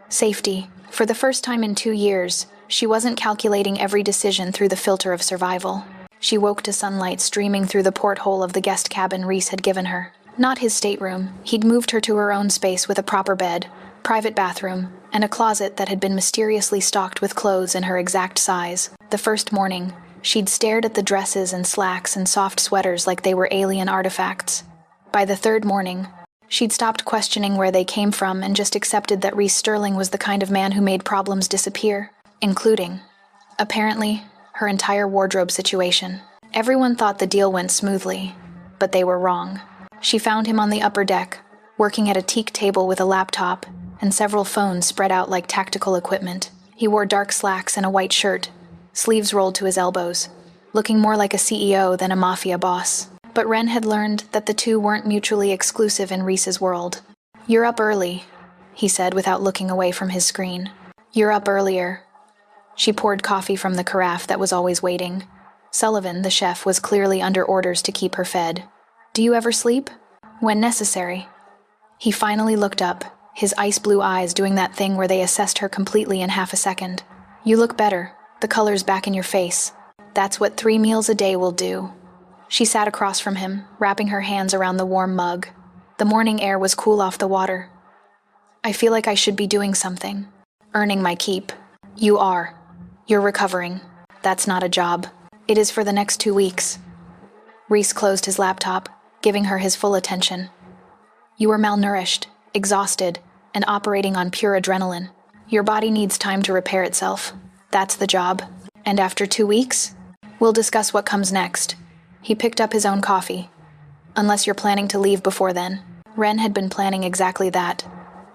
safety. For the first time in 2 years, she wasn't calculating every decision through the filter of survival. She woke to sunlight streaming through the porthole of the guest cabin Reese had given her. Not his stateroom. He'd moved her to her own space with a proper bed, private bathroom, and a closet that had been mysteriously stocked with clothes in her exact size. The first morning, she'd stared at the dresses and slacks and soft sweaters like they were alien artifacts. By the third morning, she'd stopped questioning where they came from and just accepted that Reese Sterling was the kind of man who made problems disappear, including, apparently, her entire wardrobe situation. Everyone thought the deal went smoothly, but they were wrong. She found him on the upper deck, working at a teak table with a laptop and several phones spread out like tactical equipment. He wore dark slacks and a white shirt, sleeves rolled to his elbows, looking more like a CEO than a mafia boss. But Ren had learned that the two weren't mutually exclusive in Reese's world. "You're up early," he said without looking away from his screen. "You're up earlier." She poured coffee from the carafe that was always waiting. Sullivan, the chef, was clearly under orders to keep her fed. "Do you ever sleep?" "When necessary." He finally looked up, his ice blue eyes doing that thing where they assessed her completely in half a second. "You look better. The color's back in your face. That's what 3 meals a day will do." She sat across from him, wrapping her hands around the warm mug. The morning air was cool off the water. "I feel like I should be doing something. Earning my keep." "You are. You're recovering. That's not a job. It is for the next 2 weeks." Reese closed his laptop, giving her his full attention. "You are malnourished, exhausted, and operating on pure adrenaline. Your body needs time to repair itself. That's the job. And after 2 weeks, we'll discuss what comes next." He picked up his own coffee. "Unless you're planning to leave before then." Ren had been planning exactly that.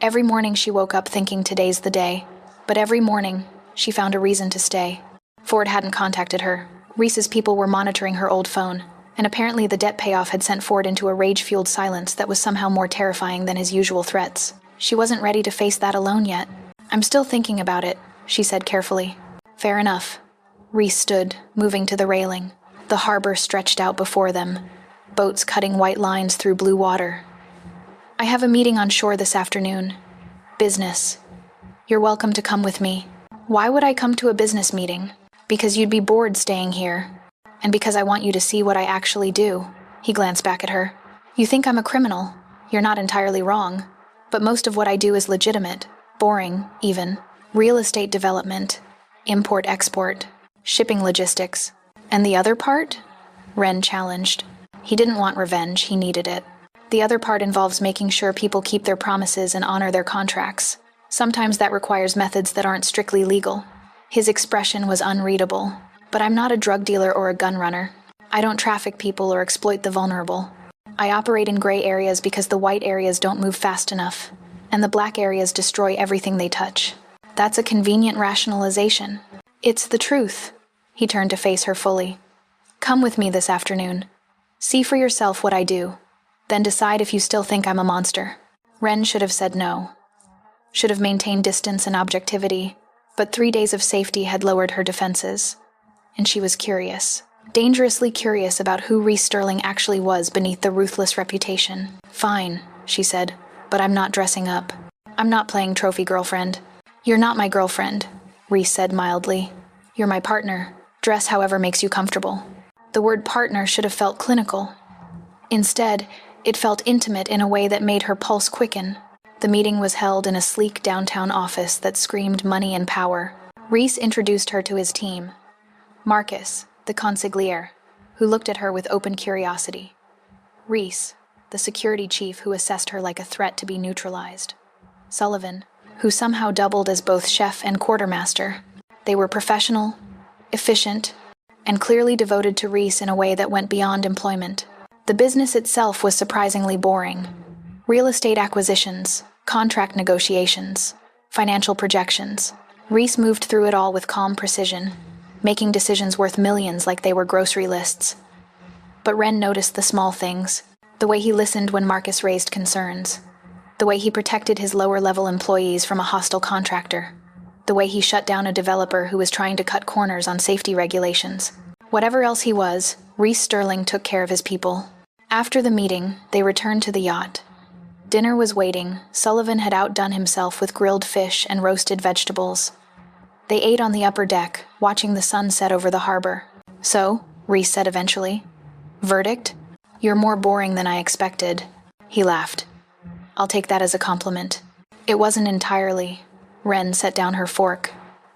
Every morning she woke up thinking today's the day, but every morning she found a reason to stay. Ford hadn't contacted her. Reese's people were monitoring her old phone, and apparently the debt payoff had sent Ford into a rage-fueled silence that was somehow more terrifying than his usual threats. She wasn't ready to face that alone yet. "I'm still thinking about it," she said carefully. "Fair enough." Reese stood, moving to the railing. The harbor stretched out before them, boats cutting white lines through blue water. "I have a meeting on shore this afternoon. Business. You're welcome to come with me." "Why would I come to a business meeting?" "Because you'd be bored staying here. And because I want you to see what I actually do." He glanced back at her. "You think I'm a criminal. You're not entirely wrong. But most of what I do is legitimate. Boring, even. Real estate development. Import-export. Shipping logistics. And the other part?" Ren challenged. He didn't want revenge, he needed it. "The other part involves making sure people keep their promises and honor their contracts. Sometimes that requires methods that aren't strictly legal." His expression was unreadable. "But I'm not a drug dealer or a gun runner. I don't traffic people or exploit the vulnerable. I operate in gray areas because the white areas don't move fast enough, and the black areas destroy everything they touch." That's a convenient rationalization. "It's the truth." He turned to face her fully. "Come with me this afternoon. See for yourself what I do. Then decide if you still think I'm a monster." Ren should have said no. Should have maintained distance and objectivity, but 3 days of safety had lowered her defenses. And she was curious, dangerously curious about who Reese Sterling actually was beneath the ruthless reputation. "Fine," she said, "but I'm not dressing up. I'm not playing trophy girlfriend." "You're not my girlfriend," Reese said mildly. "You're my partner. Dress however makes you comfortable." The word partner should have felt clinical. Instead, it felt intimate in a way that made her pulse quicken. The meeting was held in a sleek downtown office that screamed money and power. Reese introduced her to his team. Marcus, the consigliere, who looked at her with open curiosity. Reese, the security chief who assessed her like a threat to be neutralized. Sullivan, who somehow doubled as both chef and quartermaster. They were professional, efficient, and clearly devoted to Reese in a way that went beyond employment. The business itself was surprisingly boring. Real estate acquisitions, contract negotiations, financial projections. Reese moved through it all with calm precision, making decisions worth millions like they were grocery lists. But Ren noticed the small things, the way he listened when Marcus raised concerns, the way he protected his lower-level employees from a hostile contractor, The way he shut down a developer who was trying to cut corners on safety regulations. Whatever else he was, Reese Sterling took care of his people. After the meeting, they returned to the yacht. Dinner was waiting. Sullivan had outdone himself with grilled fish and roasted vegetables. They ate on the upper deck, watching the sun set over the harbor. "So," Reese said eventually. "Verdict? You're more boring than I expected." He laughed. "I'll take that as a compliment." "It wasn't entirely." Wren set down her fork.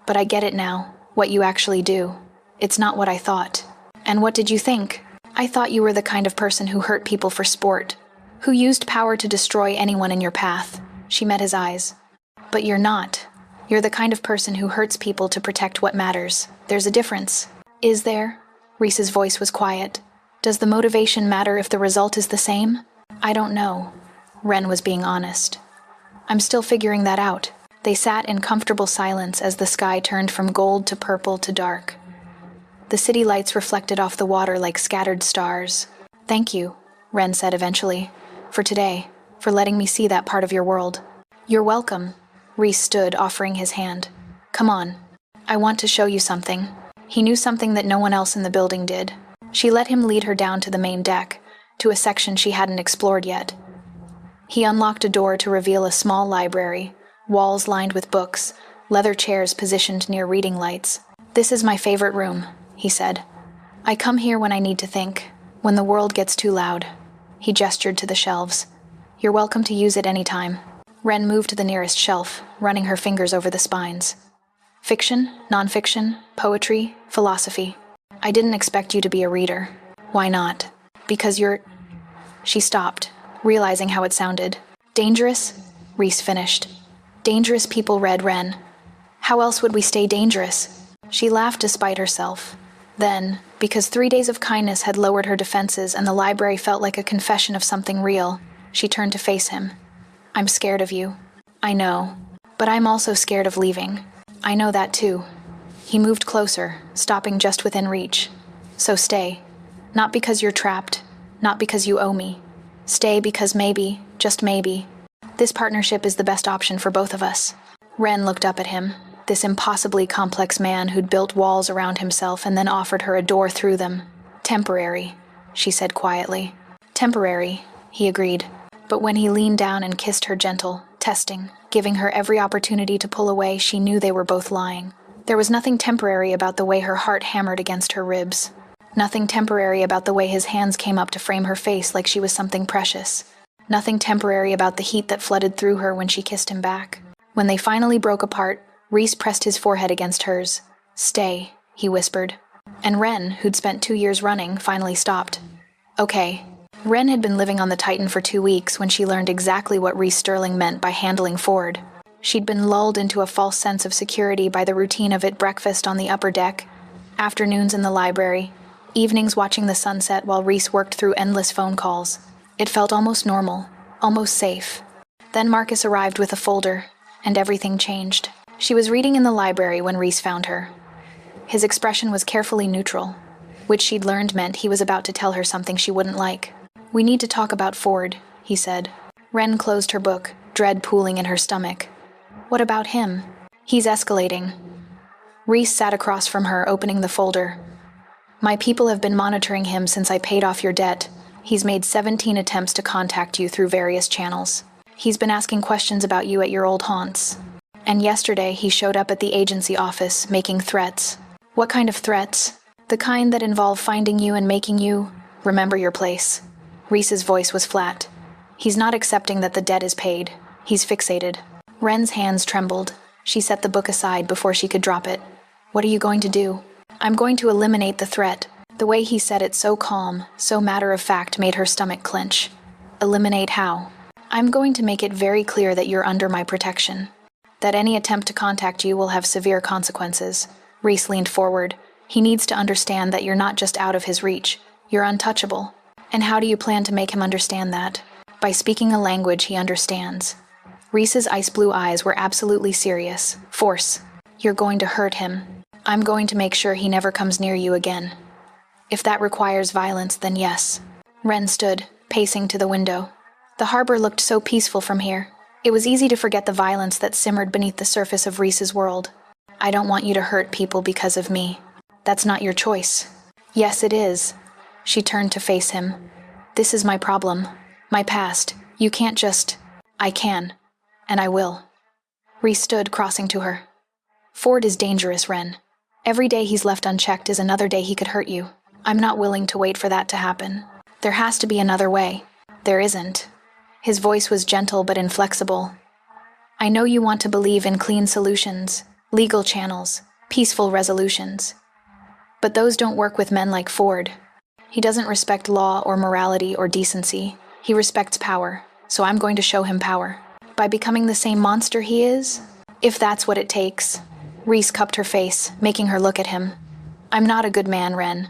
"But I get it now, what you actually do. It's not what I thought." "And what did you think?" "I thought you were the kind of person who hurt people for sport, who used power to destroy anyone in your path." She met his eyes. "But you're not. You're the kind of person who hurts people to protect what matters. There's a difference." "Is there?" Reese's voice was quiet. "Does the motivation matter if the result is the same?" "I don't know." Wren was being honest. "I'm still figuring that out." They sat in comfortable silence as the sky turned from gold to purple to dark. The city lights reflected off the water like scattered stars. "Thank you," Wren said eventually, "for today, for letting me see that part of your world." "You're welcome." Reese stood, offering his hand. "Come on. I want to show you something." He knew something that no one else in the building did. She let him lead her down to the main deck, to a section she hadn't explored yet. He unlocked a door to reveal a small library, walls lined with books, leather chairs positioned near reading lights. "This is my favorite room," he said. "I come here when I need to think, when the world gets too loud." He gestured to the shelves. "You're welcome to use it any time." Wren moved to the nearest shelf, running her fingers over the spines. "Fiction, nonfiction, poetry, philosophy. I didn't expect you to be a reader." "Why not?" "Because you're—" She stopped, realizing how it sounded. "Dangerous?" Reese finished. "Dangerous people read Wren. How else would we stay dangerous?" She laughed despite herself. Then, because 3 days of kindness had lowered her defenses and the library felt like a confession of something real, she turned to face him. "I'm scared of you." "I know. But I'm also scared of leaving." "I know that too." He moved closer, stopping just within reach. "So stay. Not because you're trapped. Not because you owe me. Stay because maybe, just maybe, this partnership is the best option for both of us." Wren looked up at him, this impossibly complex man who'd built walls around himself and then offered her a door through them. "Temporary," she said quietly. "Temporary," he agreed. But when he leaned down and kissed her gentle, testing, giving her every opportunity to pull away, she knew they were both lying. There was nothing temporary about the way her heart hammered against her ribs. Nothing temporary about the way his hands came up to frame her face like she was something precious. Nothing temporary about the heat that flooded through her when she kissed him back. When they finally broke apart, Reese pressed his forehead against hers. "Stay," he whispered. And Wren, who'd spent 2 years running, finally stopped. "Okay." Wren had been living on the Titan for 2 weeks when she learned exactly what Reese Sterling meant by handling Ford. She'd been lulled into a false sense of security by the routine of it: breakfast on the upper deck, afternoons in the library, evenings watching the sunset while Reese worked through endless phone calls. It felt almost normal, almost safe. Then Marcus arrived with a folder, and everything changed. She was reading in the library when Reese found her. His expression was carefully neutral, which she'd learned meant he was about to tell her something she wouldn't like. "We need to talk about Ford," he said. Wren closed her book, dread pooling in her stomach. "What about him?" "He's escalating." Reese sat across from her, opening the folder. "My people have been monitoring him since I paid off your debt. He's made 17 attempts to contact you through various channels. He's been asking questions about you at your old haunts. And yesterday he showed up at the agency office, making threats." "What kind of threats?" "The kind that involve finding you and making you remember your place." Reese's voice was flat. "He's not accepting that the debt is paid. He's fixated." Wren's hands trembled. She set the book aside before she could drop it. "What are you going to do?" "I'm going to eliminate the threat." The way he said it, so calm, so matter-of-fact, made her stomach clench. "Eliminate how?" "I'm going to make it very clear that you're under my protection. That any attempt to contact you will have severe consequences." Reese leaned forward. "He needs to understand that you're not just out of his reach. You're untouchable." "And how do you plan to make him understand that?" "By speaking a language he understands." Reese's ice-blue eyes were absolutely serious. "Force. You're going to hurt him. I'm going to make sure he never comes near you again. If that requires violence, then yes." Wren stood, pacing to the window. The harbor looked so peaceful from here. It was easy to forget the violence that simmered beneath the surface of Reese's world. I don't want you to hurt people because of me. That's not your choice. Yes, it is. She turned to face him. This is my problem. My past. You can't just... I can. And I will. Reese stood, crossing to her. Ford is dangerous, Ren. Every day he's left unchecked is another day he could hurt you. I'm not willing to wait for that to happen. There has to be another way. There isn't. His voice was gentle but inflexible. I know you want to believe in clean solutions, legal channels, peaceful resolutions. But those don't work with men like Ford. He doesn't respect law or morality or decency. He respects power, so I'm going to show him power. By becoming the same monster he is? If that's what it takes. Reese cupped her face, making her look at him. I'm not a good man, Ren.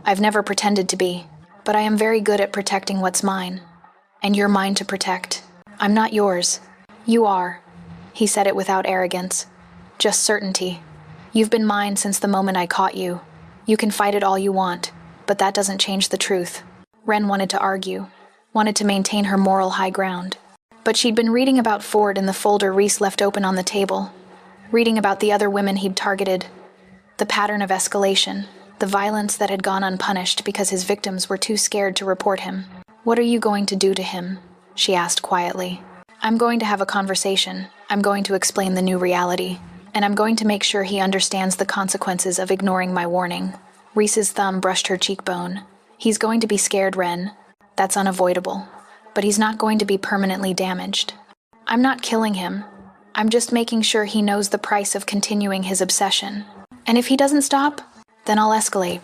I've never pretended to be, but I am very good at protecting what's mine. And you're mine to protect. I'm not yours. You are. He said it without arrogance. Just certainty. You've been mine since the moment I caught you. You can fight it all you want, but that doesn't change the truth. Ren wanted to argue, wanted to maintain her moral high ground. But she'd been reading about Ford in the folder Reese left open on the table, reading about the other women he'd targeted, the pattern of escalation, the violence that had gone unpunished because his victims were too scared to report him. What are you going to do to him? She asked quietly. I'm going to have a conversation. I'm going to explain the new reality. And I'm going to make sure he understands the consequences of ignoring my warning. Reese's thumb brushed her cheekbone. He's going to be scared, Ren. That's unavoidable. But he's not going to be permanently damaged. I'm not killing him. I'm just making sure he knows the price of continuing his obsession. And if he doesn't stop, then I'll escalate.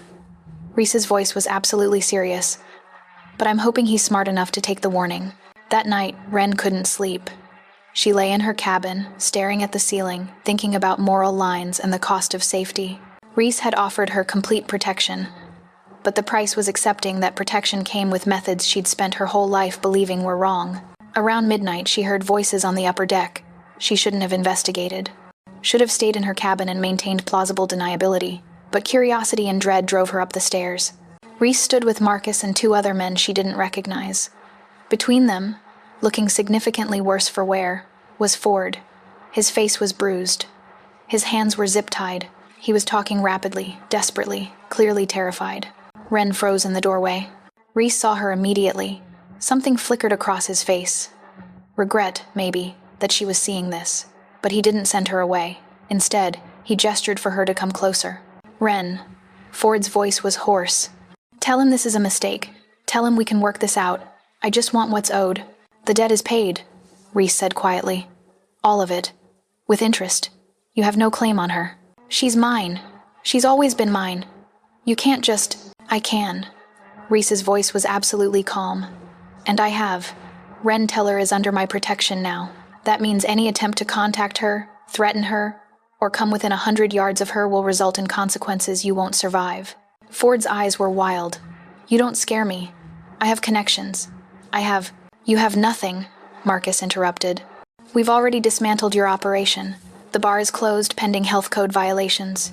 Reese's voice was absolutely serious. But I'm hoping he's smart enough to take the warning. That night, Ren couldn't sleep. She lay in her cabin, staring at the ceiling, thinking about moral lines and the cost of safety. Reese had offered her complete protection, but the price was accepting that protection came with methods she'd spent her whole life believing were wrong. Around midnight, she heard voices on the upper deck. She shouldn't have investigated. Should have stayed in her cabin and maintained plausible deniability, but curiosity and dread drove her up the stairs. Reese stood with Marcus and two other men she didn't recognize. Between them, looking significantly worse for wear, was Ford. His face was bruised. His hands were zip-tied. He was talking rapidly, desperately, clearly terrified. Ren froze in the doorway. Reese saw her immediately. Something flickered across his face. Regret, maybe, that she was seeing this. But he didn't send her away. Instead, he gestured for her to come closer. Ren. Ford's voice was hoarse. Tell him this is a mistake. Tell him we can work this out. I just want what's owed. The debt is paid, Reese said quietly. All of it. With interest. You have no claim on her. She's mine. She's always been mine. You can't just... I can. Reese's voice was absolutely calm. And I have. Ren Teller is under my protection now. That means any attempt to contact her, threaten her, or come within 100 yards of her will result in consequences you won't survive. Ford's eyes were wild. You don't scare me. I have connections. You have nothing, Marcus interrupted. We've already dismantled your operation. The bar is closed pending health code violations.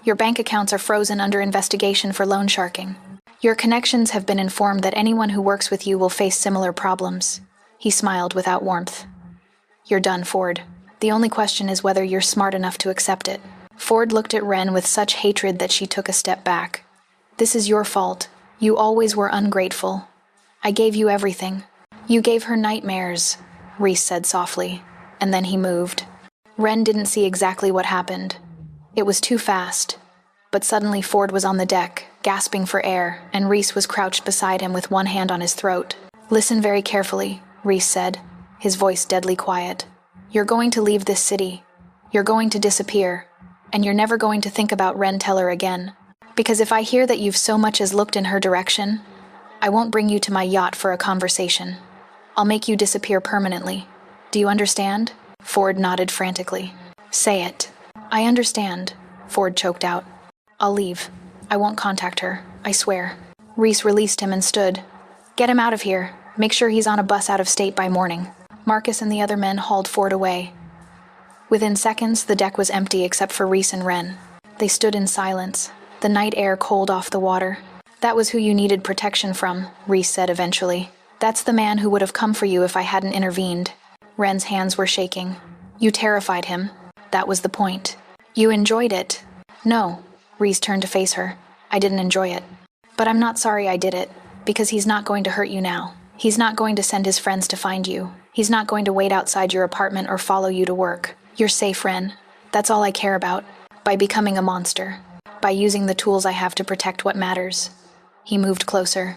Your bank accounts are frozen under investigation for loan sharking. Your connections have been informed that anyone who works with you will face similar problems. He smiled without warmth. You're done, Ford. The only question is whether you're smart enough to accept it. Ford looked at Ren with such hatred that she took a step back. This is your fault. You always were ungrateful. I gave you everything. You gave her nightmares, Reese said softly, and then he moved. Ren didn't see exactly what happened. It was too fast. But suddenly Ford was on the deck, gasping for air, and Reese was crouched beside him with one hand on his throat. Listen very carefully, Reese said, his voice deadly quiet. You're going to leave this city. You're going to disappear. And you're never going to think about Ren Teller again. Because if I hear that you've so much as looked in her direction, I won't bring you to my yacht for a conversation. I'll make you disappear permanently. Do you understand? Ford nodded frantically. Say it. I understand, Ford choked out. I'll leave. I won't contact her, I swear. Reese released him and stood. Get him out of here. Make sure he's on a bus out of state by morning. Marcus and the other men hauled Ford away. Within seconds, the deck was empty except for Reese and Ren. They stood in silence, the night air cold off the water. That was who you needed protection from, Reese said eventually. That's the man who would have come for you if I hadn't intervened. Ren's hands were shaking. You terrified him. That was the point. You enjoyed it. No. Reese turned to face her. I didn't enjoy it. But I'm not sorry I did it, because he's not going to hurt you now. He's not going to send his friends to find you. He's not going to wait outside your apartment or follow you to work. You're safe, Ren. That's all I care about. By becoming a monster. By using the tools I have to protect what matters. He moved closer.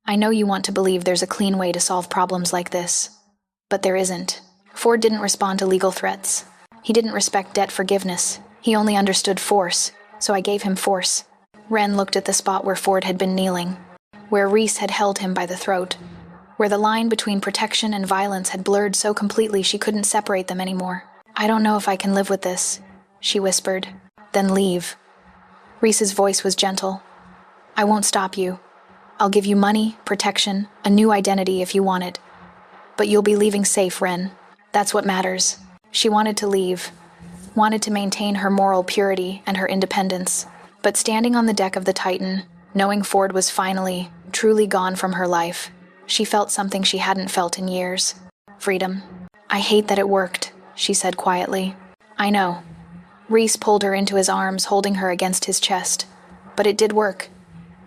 I know you want to believe there's a clean way to solve problems like this. But there isn't. Ford didn't respond to legal threats. He didn't respect debt forgiveness. He only understood force, so I gave him force. Ren looked at the spot where Ford had been kneeling, where Reese had held him by the throat, where the line between protection and violence had blurred so completely she couldn't separate them anymore. I don't know if I can live with this, she whispered. Then leave. Reese's voice was gentle. I won't stop you. I'll give you money, protection, a new identity if you want it. But you'll be leaving safe, Ren. That's what matters. She wanted to leave, wanted to maintain her moral purity and her independence. But standing on the deck of the Titan, knowing Ford was finally, truly gone from her life, she felt something she hadn't felt in years. Freedom. I hate that it worked, she said quietly. I know. Reese pulled her into his arms, holding her against his chest. But it did work.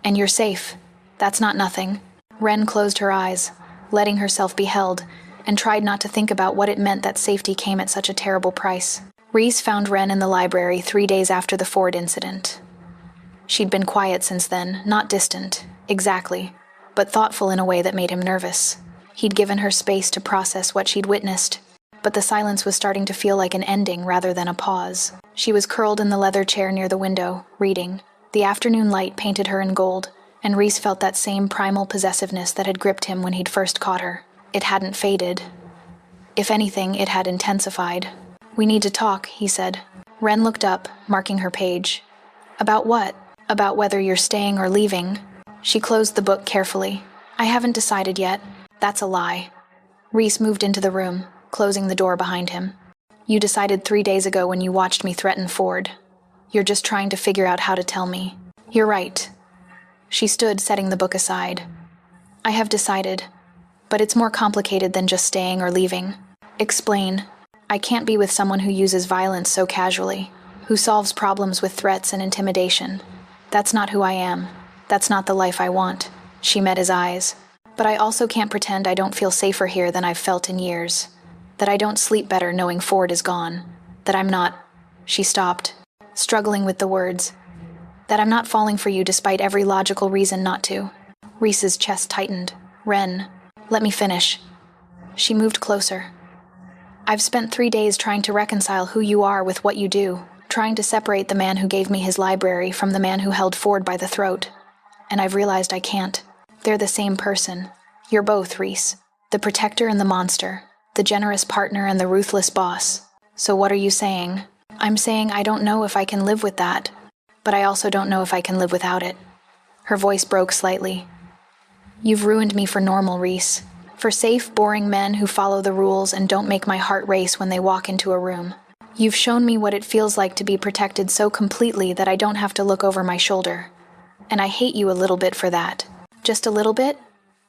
And you're safe. That's not nothing. Ren closed her eyes, letting herself be held, and tried not to think about what it meant that safety came at such a terrible price. Reese found Ren in the library 3 days after the Ford incident. She'd been quiet since then, not distant, exactly, but thoughtful in a way that made him nervous. He'd given her space to process what she'd witnessed, but the silence was starting to feel like an ending rather than a pause. She was curled in the leather chair near the window, reading. The afternoon light painted her in gold, and Reese felt that same primal possessiveness that had gripped him when he'd first caught her. It hadn't faded. If anything, it had intensified. We need to talk, he said. Ren looked up, marking her page. About what? About whether you're staying or leaving. She closed the book carefully. I haven't decided yet. That's a lie. Reese moved into the room, closing the door behind him. You decided 3 days ago when you watched me threaten Ford. You're just trying to figure out how to tell me. You're right. She stood, setting the book aside. I have decided, but it's more complicated than just staying or leaving. Explain. I can't be with someone who uses violence so casually, who solves problems with threats and intimidation. That's not who I am. That's not the life I want. She met his eyes. But I also can't pretend I don't feel safer here than I've felt in years. That I don't sleep better knowing Ford is gone. That I'm not... She stopped, struggling with the words. That I'm not falling for you despite every logical reason not to. Reese's chest tightened. Ren, let me finish. She moved closer. I've spent 3 days trying to reconcile who you are with what you do, trying to separate the man who gave me his library from the man who held Ford by the throat. And I've realized I can't. They're the same person. You're both, Reese. The protector and the monster. The generous partner and the ruthless boss. So what are you saying? I'm saying I don't know if I can live with that. But I also don't know if I can live without it. Her voice broke slightly. You've ruined me for normal, Reese. For safe, boring men who follow the rules and don't make my heart race when they walk into a room. You've shown me what it feels like to be protected so completely that I don't have to look over my shoulder. And I hate you a little bit for that. Just a little bit?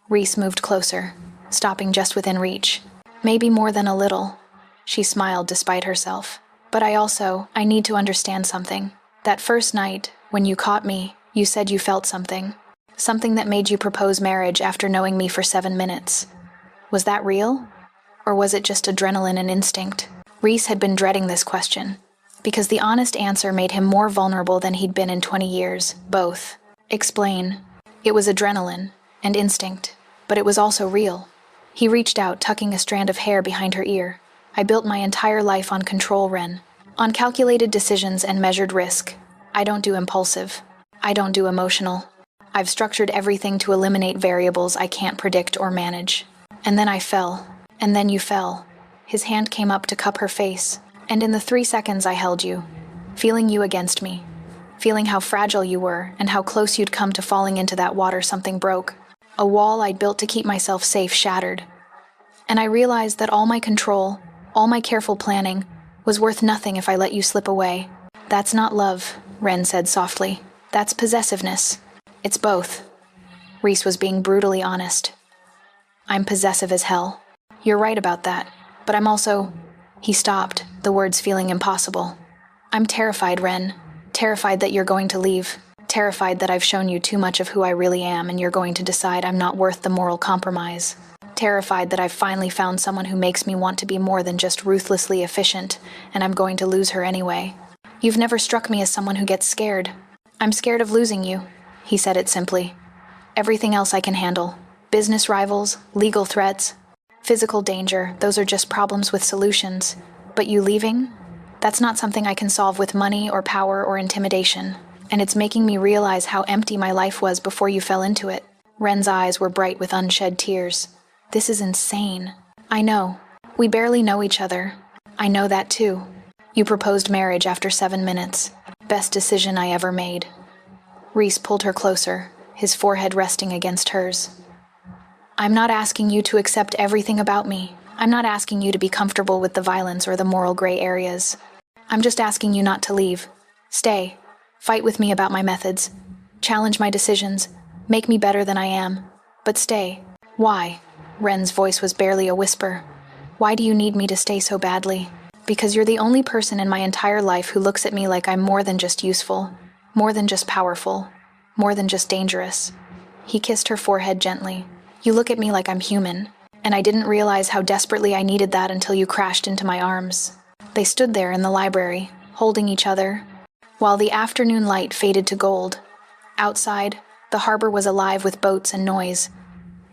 Reese moved closer, stopping just within reach. Maybe more than a little. She smiled despite herself. But I need to understand something. That first night, when you caught me, you said you felt something. Something that made you propose marriage after knowing me for 7 minutes. Was that real? Or was it just adrenaline and instinct? Reese had been dreading this question, because the honest answer made him more vulnerable than he'd been in 20 years, both. Explain. It was adrenaline and instinct, but it was also real. He reached out, tucking a strand of hair behind her ear. I built my entire life on control, Ren. On calculated decisions and measured risk. I don't do impulsive. I don't do emotional. I've structured everything to eliminate variables I can't predict or manage. And then I fell. And then you fell. His hand came up to cup her face. And in the 3 seconds I held you, feeling you against me. Feeling how fragile you were and how close you'd come to falling into that water, something broke. A wall I'd built to keep myself safe shattered. And I realized that all my control, all my careful planning, was worth nothing if I let you slip away. That's not love, Ren said softly. That's possessiveness. It's both. Reese was being brutally honest. I'm possessive as hell. You're right about that, but I'm also... He stopped, the words feeling impossible. I'm terrified, Ren. Terrified that you're going to leave. Terrified that I've shown you too much of who I really am and you're going to decide I'm not worth the moral compromise. Terrified that I've finally found someone who makes me want to be more than just ruthlessly efficient, and I'm going to lose her anyway. You've never struck me as someone who gets scared. I'm scared of losing you. He said it simply. Everything else I can handle. Business rivals, legal threats, physical danger, those are just problems with solutions. But you leaving? That's not something I can solve with money or power or intimidation. And it's making me realize how empty my life was before you fell into it. Ren's eyes were bright with unshed tears. This is insane. I know. We barely know each other. I know that too. You proposed marriage after 7 minutes. Best decision I ever made. Reese pulled her closer, his forehead resting against hers. I'm not asking you to accept everything about me. I'm not asking you to be comfortable with the violence or the moral gray areas. I'm just asking you not to leave. Stay. Fight with me about my methods. Challenge my decisions. Make me better than I am. But stay. Why? Ren's voice was barely a whisper. Why do you need me to stay so badly? Because you're the only person in my entire life who looks at me like I'm more than just useful, more than just powerful, more than just dangerous. He kissed her forehead gently. You look at me like I'm human, and I didn't realize how desperately I needed that until you crashed into my arms. They stood there in the library, holding each other, while the afternoon light faded to gold. Outside, the harbor was alive with boats and noise.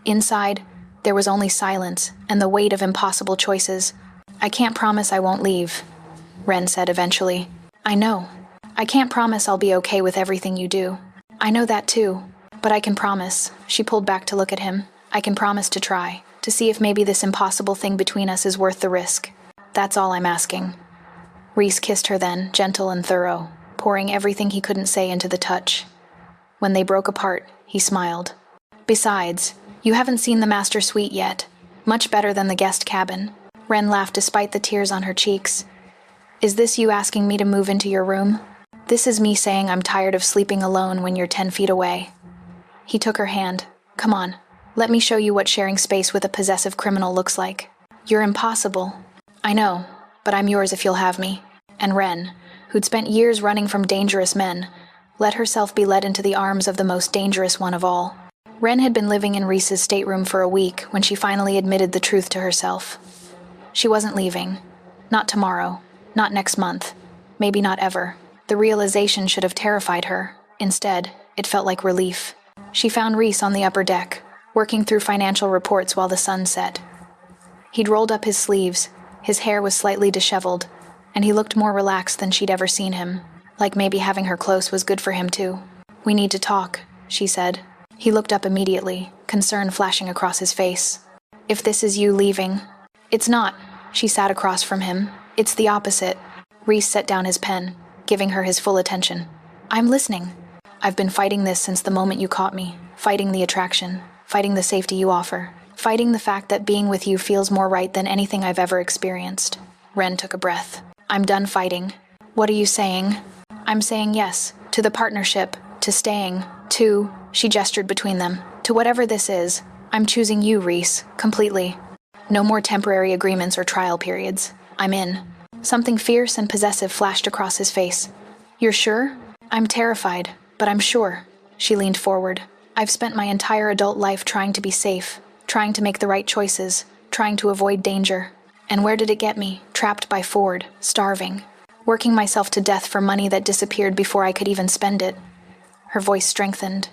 Inside, there was only silence and the weight of impossible choices. I can't promise I won't leave, Ren said eventually. I know. I can't promise I'll be okay with everything you do. I know that too. But I can promise. She pulled back to look at him. I can promise to try, to see if maybe this impossible thing between us is worth the risk. That's all I'm asking. Reese kissed her then, gentle and thorough, pouring everything he couldn't say into the touch. When they broke apart, he smiled. Besides, you haven't seen the master suite yet. Much better than the guest cabin. Ren laughed despite the tears on her cheeks. Is this you asking me to move into your room? This is me saying I'm tired of sleeping alone when you're 10 feet away. He took her hand. Come on, let me show you what sharing space with a possessive criminal looks like. You're impossible. I know, but I'm yours if you'll have me. And Ren, who'd spent years running from dangerous men, let herself be led into the arms of the most dangerous one of all. Ren had been living in Reese's stateroom for a week when she finally admitted the truth to herself. She wasn't leaving. Not tomorrow. Not next month. Maybe not ever. The realization should have terrified her. Instead, it felt like relief. She found Reese on the upper deck, working through financial reports while the sun set. He'd rolled up his sleeves, his hair was slightly disheveled, and he looked more relaxed than she'd ever seen him, like maybe having her close was good for him too. We need to talk, she said. He looked up immediately, concern flashing across his face. If this is you leaving... It's not. She sat across from him. It's the opposite. Reese set down his pen, giving her his full attention. I'm listening. I've been fighting this since the moment you caught me. Fighting the attraction. Fighting the safety you offer. Fighting the fact that being with you feels more right than anything I've ever experienced. Ren took a breath. I'm done fighting. What are you saying? I'm saying yes. To the partnership. To staying. To... She gestured between them. To whatever this is. I'm choosing you, Reese. Completely. No more temporary agreements or trial periods. I'm in. Something fierce and possessive flashed across his face. You're sure? I'm terrified, but I'm sure. She leaned forward. I've spent my entire adult life trying to be safe, trying to make the right choices, trying to avoid danger. And where did it get me? Trapped by Ford, starving, working myself to death for money that disappeared before I could even spend it. Her voice strengthened.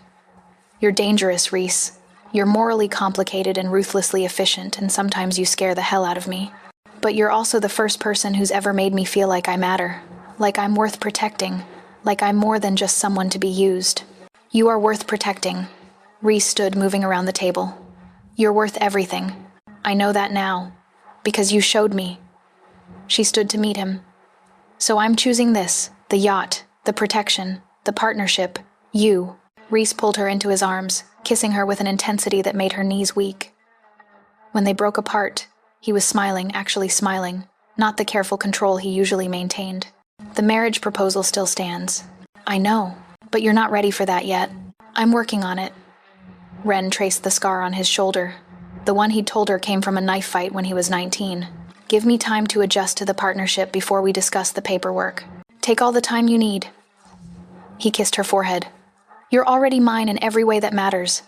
You're dangerous, Reese. You're morally complicated and ruthlessly efficient, and sometimes you scare the hell out of me. But you're also the first person who's ever made me feel like I matter, like I'm worth protecting, like I'm more than just someone to be used. You are worth protecting. Reese stood, moving around the table. You're worth everything. I know that now, because you showed me. She stood to meet him. So I'm choosing this, the yacht, the protection, the partnership, you. Reese pulled her into his arms, kissing her with an intensity that made her knees weak. When they broke apart, he was smiling, actually smiling, not the careful control he usually maintained. The marriage proposal still stands. I know, but you're not ready for that yet. I'm working on it. Ren traced the scar on his shoulder. The one he'd told her came from a knife fight when he was 19. Give me time to adjust to the partnership before we discuss the paperwork. Take all the time you need. He kissed her forehead. You're already mine in every way that matters.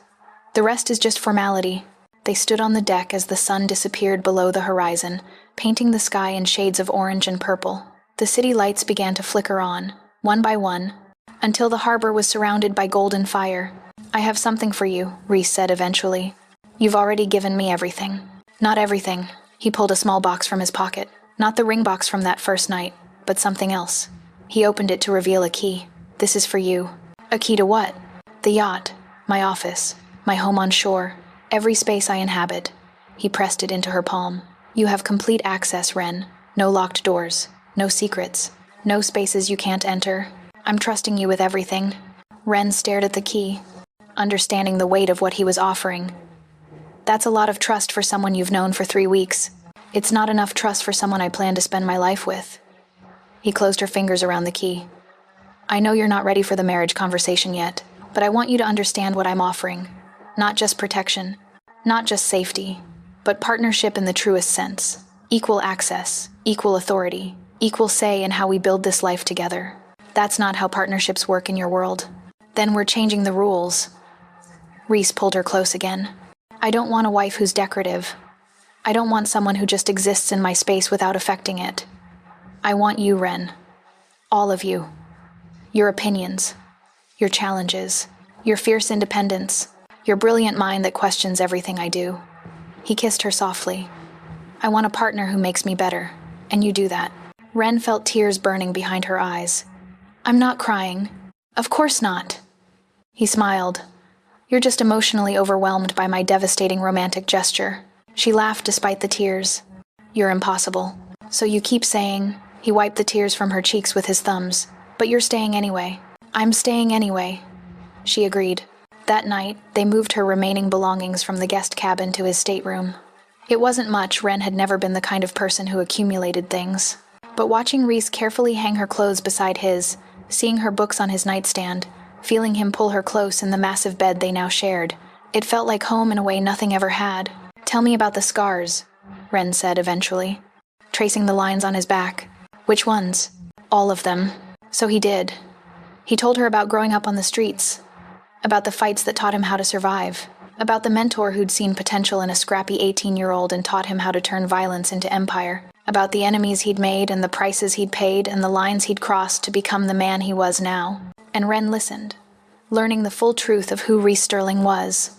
The rest is just formality. They stood on the deck as the sun disappeared below the horizon, painting the sky in shades of orange and purple. The city lights began to flicker on, one by one, until the harbor was surrounded by golden fire. I have something for you, Rhys said eventually. You've already given me everything. Not everything. He pulled a small box from his pocket. Not the ring box from that first night, but something else. He opened it to reveal a key. This is for you. A key to what? The yacht, my office, my home on shore, every space I inhabit. He pressed it into her palm. You have complete access, Ren. No locked doors, no secrets, no spaces you can't enter. I'm trusting you with everything. Ren stared at the key, understanding the weight of what he was offering. That's a lot of trust for someone you've known for 3 weeks. It's not enough trust for someone I plan to spend my life with. He closed her fingers around the key. I know you're not ready for the marriage conversation yet, but I want you to understand what I'm offering. Not just protection, not just safety, but partnership in the truest sense. Equal access, equal authority, equal say in how we build this life together. That's not how partnerships work in your world. Then we're changing the rules. Rhys pulled her close again. I don't want a wife who's decorative. I don't want someone who just exists in my space without affecting it. I want you, Ren. All of you. Your opinions, your challenges, your fierce independence, your brilliant mind that questions everything I do. He kissed her softly. I want a partner who makes me better, and you do that. Ren felt tears burning behind her eyes. I'm not crying. Of course not. He smiled. You're just emotionally overwhelmed by my devastating romantic gesture. She laughed despite the tears. You're impossible. So you keep saying. He wiped the tears from her cheeks with his thumbs. But you're staying anyway. I'm staying anyway. She agreed. That night, they moved her remaining belongings from the guest cabin to his stateroom. It wasn't much. Ren had never been the kind of person who accumulated things. But watching Rhys carefully hang her clothes beside his, seeing her books on his nightstand, feeling him pull her close in the massive bed they now shared, it felt like home in a way nothing ever had. Tell me about the scars, Ren said eventually, tracing the lines on his back. Which ones? All of them. So he did. He told her about growing up on the streets, about the fights that taught him how to survive, about the mentor who'd seen potential in a scrappy 18-year-old and taught him how to turn violence into empire, about the enemies he'd made and the prices he'd paid and the lines he'd crossed to become the man he was now. And Ren listened, learning the full truth of who Rhys Sterling was.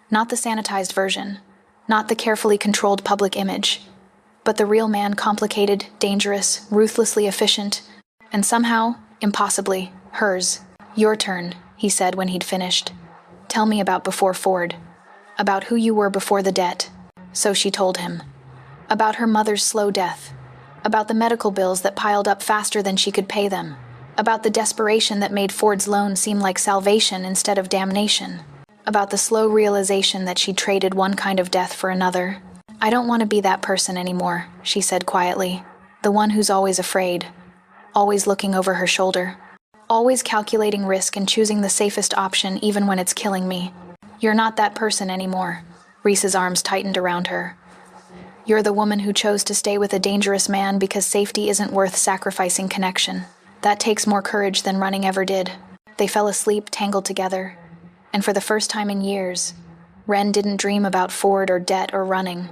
Not the sanitized version, not the carefully controlled public image, but the real man, complicated, dangerous, ruthlessly efficient, and somehow, impossibly, hers. Your turn, he said when he'd finished. Tell me about before Ford. About who you were before the debt. So she told him. About her mother's slow death. About the medical bills that piled up faster than she could pay them. About the desperation that made Ford's loan seem like salvation instead of damnation. About the slow realization that she'd traded one kind of death for another. I don't want to be that person anymore, she said quietly. The one who's always afraid. Always looking over her shoulder. Always calculating risk and choosing the safest option even when it's killing me. You're not that person anymore. Rhys's arms tightened around her. You're the woman who chose to stay with a dangerous man because safety isn't worth sacrificing connection. That takes more courage than running ever did. They fell asleep, tangled together. And for the first time in years, Ren didn't dream about Ford or debt or running.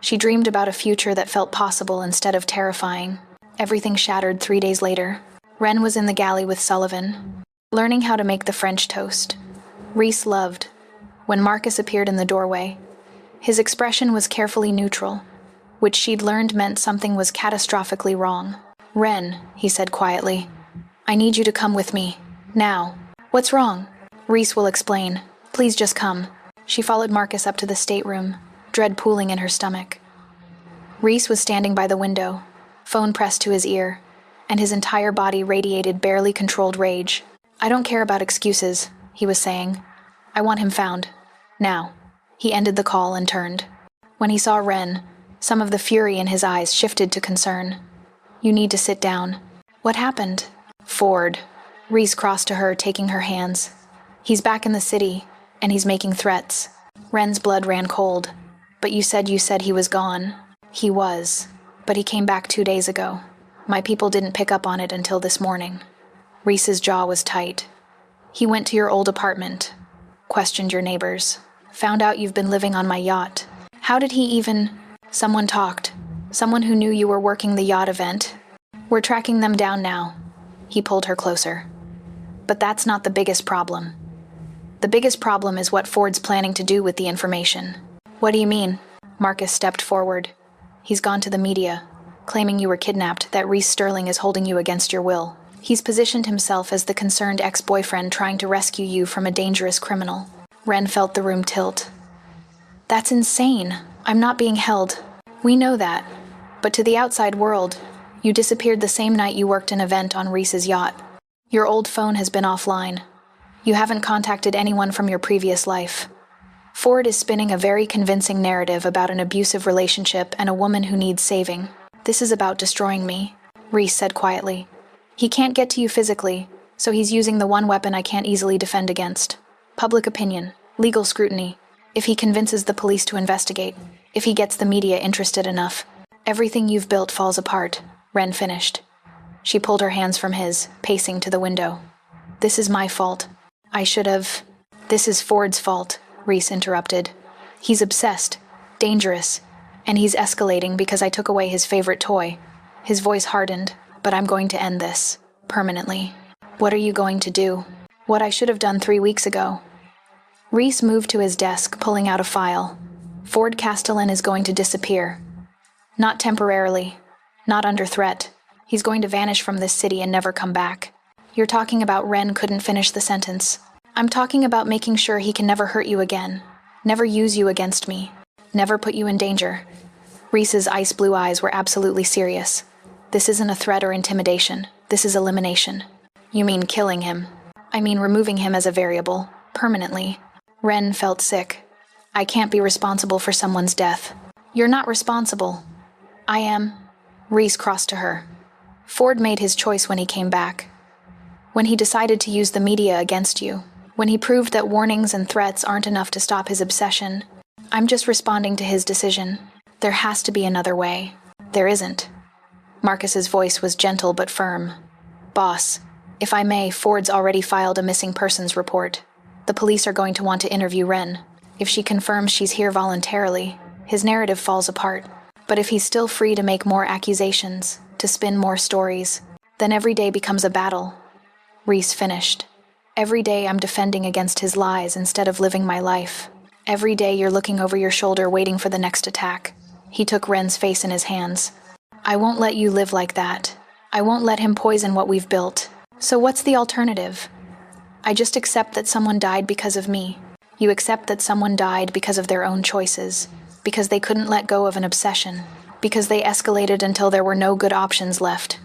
She dreamed about a future that felt possible instead of terrifying. Everything shattered 3 days later. Ren was in the galley with Sullivan, learning how to make the French toast. Rhys loved. When Marcus appeared in the doorway, his expression was carefully neutral, which she'd learned meant something was catastrophically wrong. Ren, he said quietly, I need you to come with me. Now. What's wrong? Rhys will explain. Please just come. She followed Marcus up to the stateroom, dread pooling in her stomach. Rhys was standing by the window, phone pressed to his ear, and his entire body radiated barely controlled rage. I don't care about excuses, he was saying. I want him found. Now. He ended the call and turned. When he saw Ren, some of the fury in his eyes shifted to concern. You need to sit down. What happened? Ford. Rhys crossed to her, taking her hands. He's back in the city, and he's making threats. Ren's blood ran cold. But you said he was gone. He was. But he came back 2 days ago. My people didn't pick up on it until this morning. Reese's jaw was tight. He went to your old apartment, questioned your neighbors, found out you've been living on my yacht. How did he even... Someone talked. Someone who knew you were working the yacht event. We're tracking them down now. He pulled her closer. But that's not the biggest problem. The biggest problem is what Ford's planning to do with the information. What do you mean? Marcus stepped forward. He's gone to the media, claiming you were kidnapped, that Reese Sterling is holding you against your will. He's positioned himself as the concerned ex-boyfriend trying to rescue you from a dangerous criminal. Ren felt the room tilt. That's insane. I'm not being held. We know that. But to the outside world, you disappeared the same night you worked an event on Reese's yacht. Your old phone has been offline. You haven't contacted anyone from your previous life. Ford is spinning a very convincing narrative about an abusive relationship and a woman who needs saving. This is about destroying me, Reese said quietly. He can't get to you physically, so he's using the one weapon I can't easily defend against. Public opinion, legal scrutiny. If he convinces the police to investigate, if he gets the media interested enough, everything you've built falls apart, Ren finished. She pulled her hands from his, pacing to the window. This is my fault. I should have... This is Ford's fault, Reese interrupted. He's obsessed, dangerous, and he's escalating because I took away his favorite toy. His voice hardened, but I'm going to end this, permanently. What are you going to do? What I should have done 3 weeks ago. Reese moved to his desk, pulling out a file. Ford Castellan is going to disappear. Not temporarily. Not under threat. He's going to vanish from this city and never come back. You're talking about Ren couldn't finish the sentence. I'm talking about making sure he can never hurt you again. Never use you against me. Never put you in danger. Reese's ice blue eyes were absolutely serious. This isn't a threat or intimidation. This is elimination. You mean killing him. I mean removing him as a variable, permanently. Ren felt sick. I can't be responsible for someone's death. You're not responsible. I am. Reese crossed to her. Ford made his choice when he came back. When he decided to use the media against you. When he proved that warnings and threats aren't enough to stop his obsession. I'm just responding to his decision. There has to be another way. There isn't. Marcus's voice was gentle but firm. Boss, if I may, Ford's already filed a missing persons report. The police are going to want to interview Ren. If she confirms she's here voluntarily, his narrative falls apart. But if he's still free to make more accusations, to spin more stories, then every day becomes a battle. Reese finished. Every day I'm defending against his lies instead of living my life. Every day you're looking over your shoulder waiting for the next attack. He took Ren's face in his hands. I won't let you live like that. I won't let him poison what we've built. So what's the alternative? I just accept that someone died because of me. You accept that someone died because of their own choices, because they couldn't let go of an obsession, because they escalated until there were no good options left.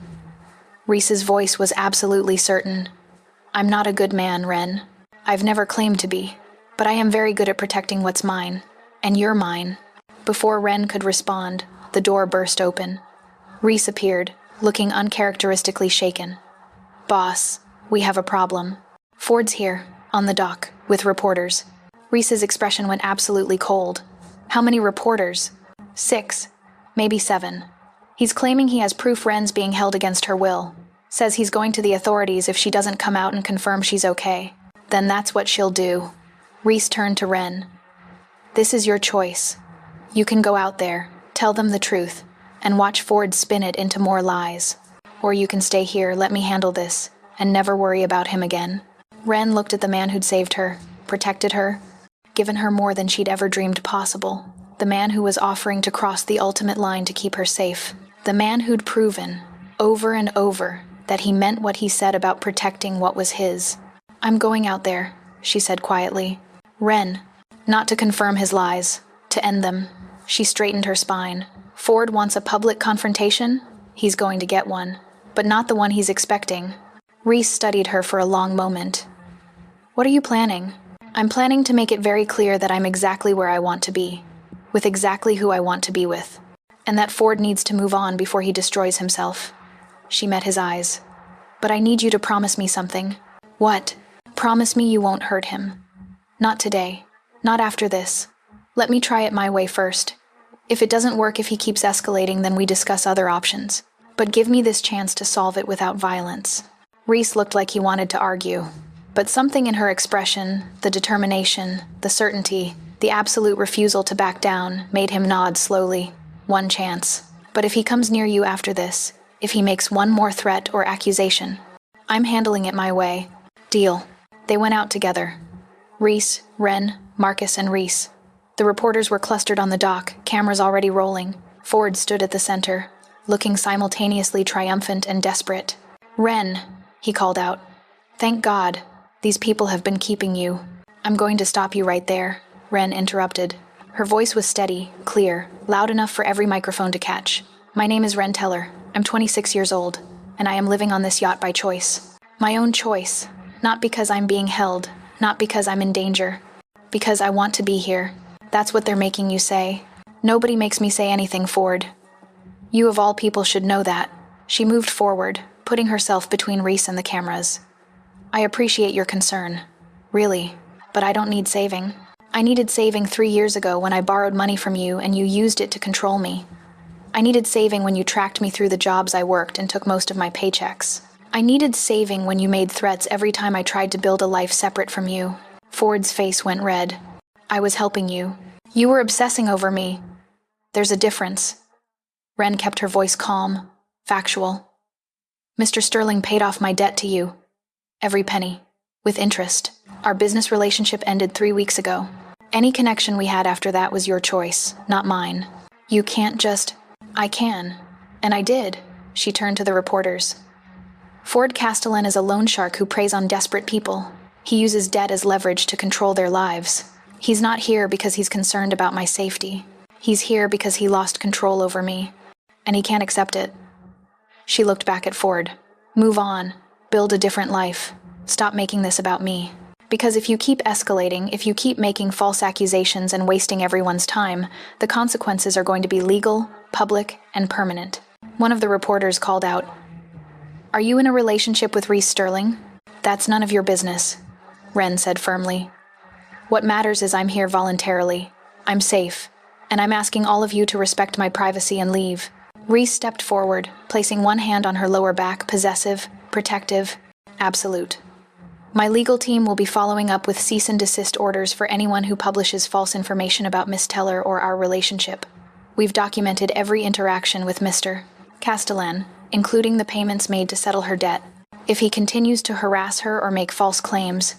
Reese's voice was absolutely certain. I'm not a good man, Ren. I've never claimed to be, but I am very good at protecting what's mine, and you're mine. Before Ren could respond, the door burst open. Reese appeared, looking uncharacteristically shaken. Boss, we have a problem. Ford's here, on the dock, with reporters. Reese's expression went absolutely cold. How many reporters? 6, maybe 7. He's claiming he has proof Ren's being held against her will. Says he's going to the authorities if she doesn't come out and confirm she's okay. Then that's what she'll do. Reese turned to Ren. This is your choice. You can go out there, tell them the truth, and watch Ford spin it into more lies. Or you can stay here, let me handle this, and never worry about him again. Ren looked at the man who'd saved her, protected her, given her more than she'd ever dreamed possible. The man who was offering to cross the ultimate line to keep her safe. The man who'd proven, over and over, that he meant what he said about protecting what was his. I'm going out there, she said quietly. Ren, not to confirm his lies, to end them. She straightened her spine. Ford wants a public confrontation? He's going to get one, but not the one he's expecting. Reese studied her for a long moment. What are you planning? I'm planning to make it very clear that I'm exactly where I want to be, with exactly who I want to be with, and that Ford needs to move on before he destroys himself. She met his eyes. But I need you to promise me something. What? Promise me you won't hurt him. Not today. Not after this. Let me try it my way first. If it doesn't work, if he keeps escalating, then we discuss other options. But give me this chance to solve it without violence. Reese looked like he wanted to argue, but something in her expression, the determination, the certainty, the absolute refusal to back down, made him nod slowly. One chance. But if he comes near you after this, if he makes one more threat or accusation, I'm handling it my way. Deal. They went out together. Reese, Wren, Marcus, and Reese. The reporters were clustered on the dock, cameras already rolling. Ford stood at the center, looking simultaneously triumphant and desperate. Wren, he called out. Thank God. These people have been keeping you. I'm going to stop you right there, Wren interrupted. Her voice was steady, clear, loud enough for every microphone to catch. My name is Wren Teller. I'm 26 years old, and I am living on this yacht by choice. My own choice. Not because I'm being held, not because I'm in danger. Because I want to be here. That's what they're making you say. Nobody makes me say anything, Ford. You of all people should know that. She moved forward, putting herself between Reese and the cameras. I appreciate your concern. Really. But I don't need saving. I needed saving 3 years ago when I borrowed money from you and you used it to control me. I needed saving when you tracked me through the jobs I worked and took most of my paychecks. I needed saving when you made threats every time I tried to build a life separate from you. Ford's face went red. I was helping you. You were obsessing over me. There's a difference. Wren kept her voice calm, factual. Mr. Sterling paid off my debt to you. Every penny. With interest. Our business relationship ended 3 weeks ago. Any connection we had after that was your choice, not mine. You can't just... I can. And I did. She turned to the reporters. Ford Castellan is a loan shark who preys on desperate people. He uses debt as leverage to control their lives. He's not here because he's concerned about my safety. He's here because he lost control over me. And he can't accept it. She looked back at Ford. Move on. Build a different life. Stop making this about me. Because if you keep escalating, if you keep making false accusations and wasting everyone's time, the consequences are going to be legal, public, and permanent. One of the reporters called out, Are you in a relationship with Reese Sterling? That's none of your business, Wren said firmly. What matters is I'm here voluntarily. I'm safe, and I'm asking all of you to respect my privacy and leave. Reese stepped forward, placing one hand on her lower back, possessive, protective, absolute. My legal team will be following up with cease and desist orders for anyone who publishes false information about Miss Teller or our relationship. We've documented every interaction with Mr. Castellan, including the payments made to settle her debt. If he continues to harass her or make false claims,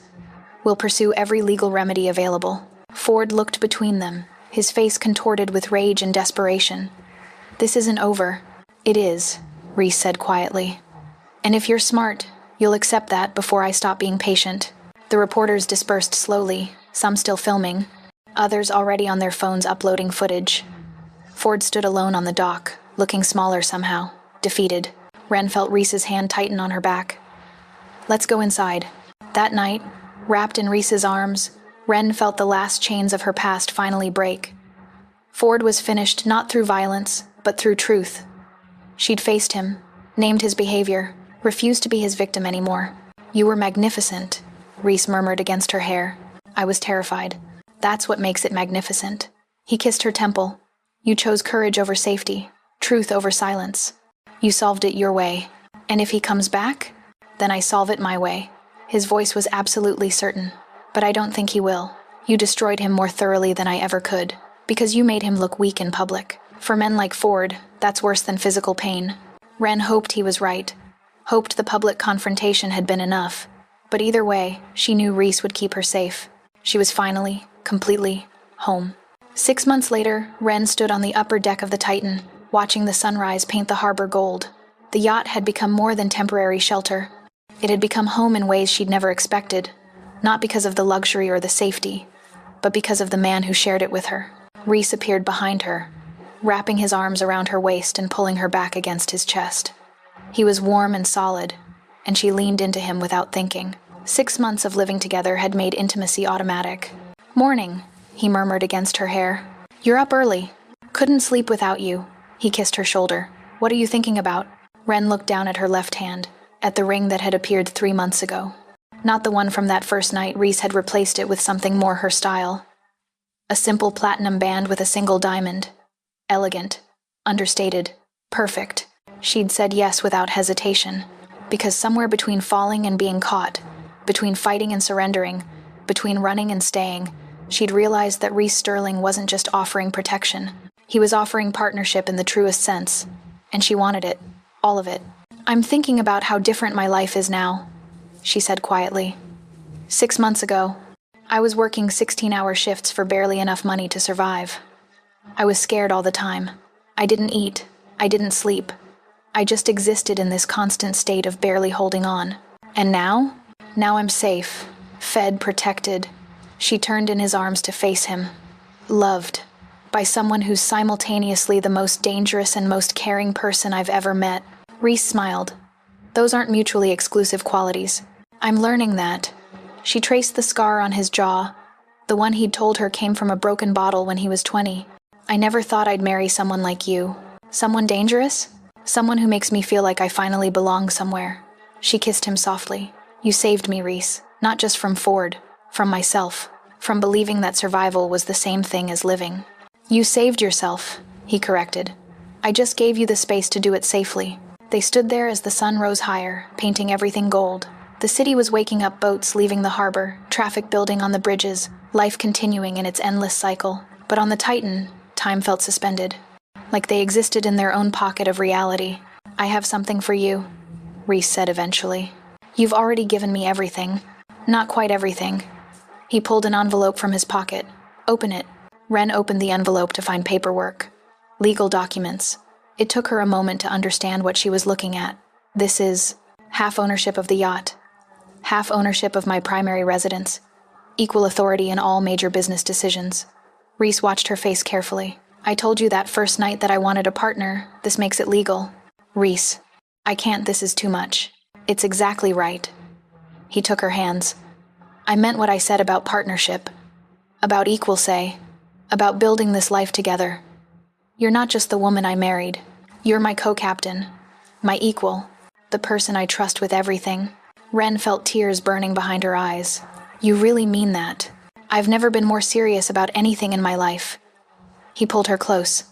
we'll pursue every legal remedy available. Ford looked between them, his face contorted with rage and desperation. This isn't over. It is, Reese said quietly. And if you're smart, you'll accept that before I stop being patient. The reporters dispersed slowly, some still filming, others already on their phones uploading footage. Ford stood alone on the dock, looking smaller somehow, defeated. Wren felt Reese's hand tighten on her back. Let's go inside. That night, wrapped in Reese's arms, Wren felt the last chains of her past finally break. Ford was finished not through violence, but through truth. She'd faced him, named his behavior, refused to be his victim anymore. You were magnificent, Reese murmured against her hair. I was terrified. That's what makes it magnificent. He kissed her temple. You chose courage over safety, truth over silence. You solved it your way. And if he comes back, then I solve it my way. His voice was absolutely certain. But I don't think he will. You destroyed him more thoroughly than I ever could, because you made him look weak in public. For men like Ford, that's worse than physical pain. Wren hoped he was right. Hoped the public confrontation had been enough. But either way, she knew Reese would keep her safe. She was finally, completely, home. 6 months later, Wren stood on the upper deck of the Titan, watching the sunrise paint the harbor gold. The yacht had become more than temporary shelter. It had become home in ways she'd never expected, not because of the luxury or the safety, but because of the man who shared it with her. Reese appeared behind her, wrapping his arms around her waist and pulling her back against his chest. He was warm and solid, and she leaned into him without thinking. 6 months of living together had made intimacy automatic. Morning, he murmured against her hair. You're up early. Couldn't sleep without you. He kissed her shoulder. What are you thinking about? Wren looked down at her left hand, at the ring that had appeared 3 months ago. Not the one from that first night. Reese had replaced it with something more her style. A simple platinum band with a single diamond. Elegant. Understated. Perfect. She'd said yes without hesitation, because somewhere between falling and being caught, between fighting and surrendering, between running and staying, she'd realized that Reese Sterling wasn't just offering protection. He was offering partnership in the truest sense, and she wanted it, all of it. "I'm thinking about how different my life is now," she said quietly. 6 months ago, I was working 16-hour shifts for barely enough money to survive. I was scared all the time. I didn't eat. I didn't sleep. I just existed in this constant state of barely holding on. And now? Now I'm safe, fed, protected. She turned in his arms to face him. Loved. By someone who's simultaneously the most dangerous and most caring person I've ever met. Reese smiled. Those aren't mutually exclusive qualities. I'm learning that. She traced the scar on his jaw. The one he'd told her came from a broken bottle when he was 20. I never thought I'd marry someone like you. Someone dangerous? Someone who makes me feel like I finally belong somewhere. She kissed him softly. You saved me, Reese. Not just from Ford. From myself. From believing that survival was the same thing as living. You saved yourself, he corrected. I just gave you the space to do it safely. They stood there as the sun rose higher, painting everything gold. The city was waking up, boats leaving the harbor, traffic building on the bridges, life continuing in its endless cycle. But on the Titan, time felt suspended. Like they existed in their own pocket of reality. I have something for you, Reese said eventually. You've already given me everything. Not quite everything. He pulled an envelope from his pocket. Open it. Wren opened the envelope to find paperwork. Legal documents. It took her a moment to understand what she was looking at. This is half ownership of the yacht. Half ownership of my primary residence. Equal authority in all major business decisions. Reese watched her face carefully. I told you that first night that I wanted a partner. This makes it legal. Reese, I can't. This is too much. It's exactly right. He took her hands. I meant what I said about partnership. About equal say. About building this life together. You're not just the woman I married. You're my co-captain. My equal. The person I trust with everything. Wren felt tears burning behind her eyes. You really mean that? I've never been more serious about anything in my life. He pulled her close.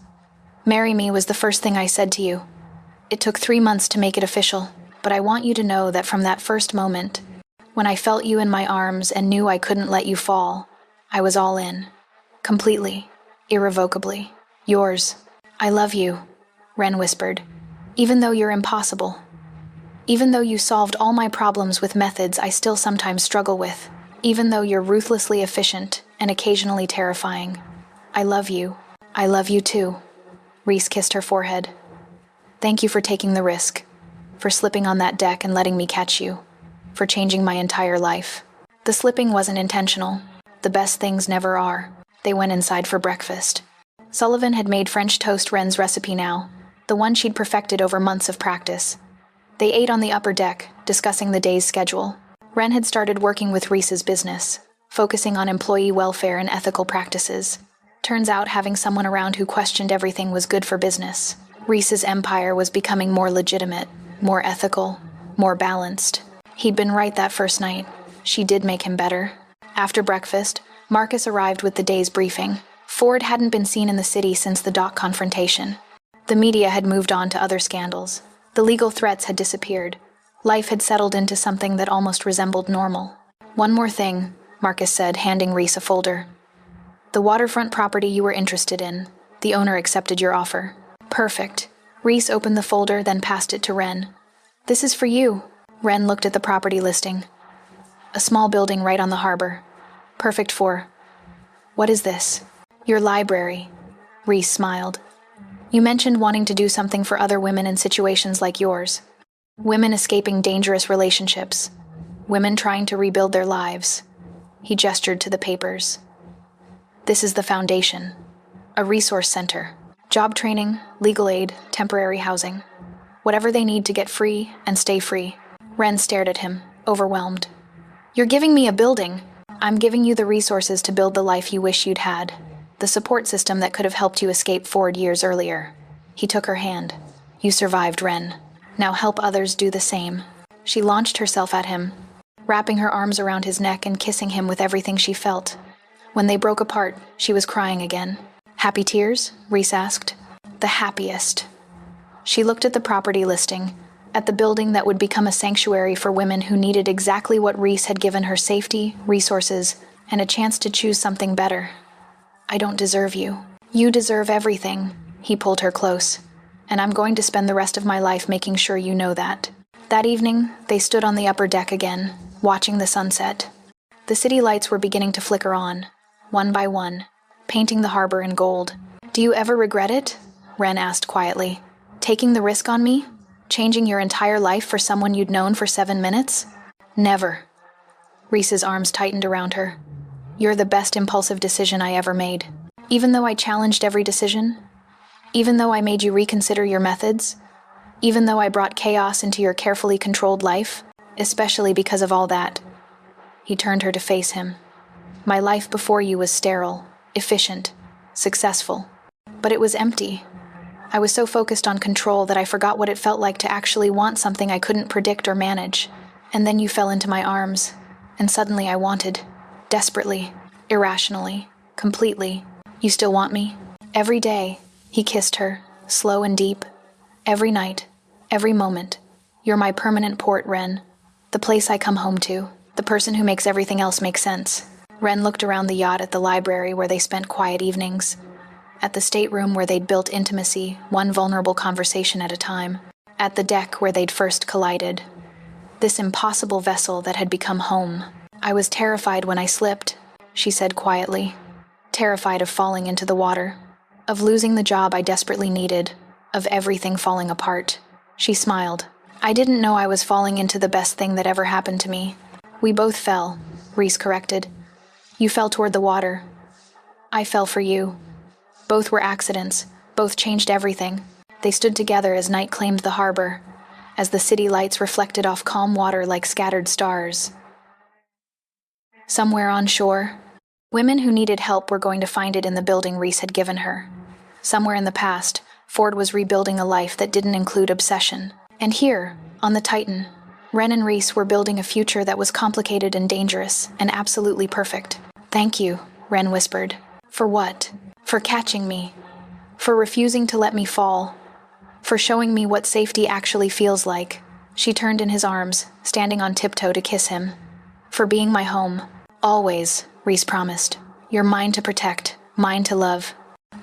Marry me was the first thing I said to you. It took 3 months to make it official, but I want you to know that from that first moment, when I felt you in my arms and knew I couldn't let you fall, I was all in. Completely. Irrevocably. Yours. I love you, Wren whispered. Even though you're impossible. Even though you solved all my problems with methods I still sometimes struggle with. Even though you're ruthlessly efficient and occasionally terrifying. I love you. I love you too. Reese kissed her forehead. Thank you for taking the risk. For slipping on that deck and letting me catch you. For changing my entire life. The slipping wasn't intentional. The best things never are. They went inside for breakfast. Sullivan had made French toast, Wren's recipe now, the one she'd perfected over months of practice. They ate on the upper deck, discussing the day's schedule. Wren had started working with Reese's business, focusing on employee welfare and ethical practices. Turns out having someone around who questioned everything was good for business. Reese's empire was becoming more legitimate, more ethical, more balanced. He'd been right that first night. She did make him better. After breakfast, Marcus arrived with the day's briefing. Ford hadn't been seen in the city since the dock confrontation. The media had moved on to other scandals. The legal threats had disappeared. Life had settled into something that almost resembled normal. One more thing, Marcus said, handing Reese a folder. The waterfront property you were interested in. The owner accepted your offer. Perfect. Reese opened the folder, then passed it to Wren. This is for you. Wren looked at the property listing. A small building right on the harbor. Perfect for... What is this? Your library. Reese smiled. You mentioned wanting to do something for other women in situations like yours. Women escaping dangerous relationships. Women trying to rebuild their lives. He gestured to the papers. This is the foundation. A resource center. Job training, legal aid, temporary housing. Whatever they need to get free and stay free. Wren stared at him, overwhelmed. You're giving me a building. I'm giving you the resources to build the life you wish you'd had. The support system that could have helped you escape Ford years earlier. He took her hand. You survived, Wren. Now help others do the same. She launched herself at him, wrapping her arms around his neck and kissing him with everything she felt. When they broke apart, she was crying again. Happy tears? Reese asked. The happiest. She looked at the property listing, at the building that would become a sanctuary for women who needed exactly what Reese had given her: safety, resources, and a chance to choose something better. I don't deserve you. You deserve everything. He pulled her close. And I'm going to spend the rest of my life making sure you know that. That evening, they stood on the upper deck again, watching the sunset. The city lights were beginning to flicker on, one by one, painting the harbor in gold. Do you ever regret it? Ren asked quietly. Taking the risk on me? Changing your entire life for someone you'd known for 7 minutes? Never. Reese's arms tightened around her. You're the best impulsive decision I ever made. Even though I challenged every decision, even though I made you reconsider your methods, even though I brought chaos into your carefully controlled life, especially because of all that. He turned her to face him. My life before you was sterile, efficient, successful. But it was empty. I was so focused on control that I forgot what it felt like to actually want something I couldn't predict or manage. And then you fell into my arms, and suddenly I wanted, desperately, irrationally, completely. You still want me? Every day. He kissed her, slow and deep. Every night, every moment. You're my permanent port, Ren. The place I come home to. The person who makes everything else make sense. Ren looked around the yacht, at the library where they spent quiet evenings, at the stateroom where they'd built intimacy, one vulnerable conversation at a time, at the deck where they'd first collided. This impossible vessel that had become home. I was terrified when I slipped, she said quietly. Terrified of falling into the water, of losing the job I desperately needed, of everything falling apart. She smiled. I didn't know I was falling into the best thing that ever happened to me. We both fell, Reese corrected. You fell toward the water. I fell for you. Both were accidents. Both changed everything. They stood together as night claimed the harbor, as the city lights reflected off calm water like scattered stars. Somewhere on shore, women who needed help were going to find it in the building Reese had given her. Somewhere in the past, Ford was rebuilding a life that didn't include obsession. And here, on the Titan, Ren and Reese were building a future that was complicated and dangerous, and absolutely perfect. Thank you, Ren whispered. For what? For catching me. For refusing to let me fall. For showing me what safety actually feels like. She turned in his arms, standing on tiptoe to kiss him. For being my home. Always, Reese promised. You're mine to protect, mine to love,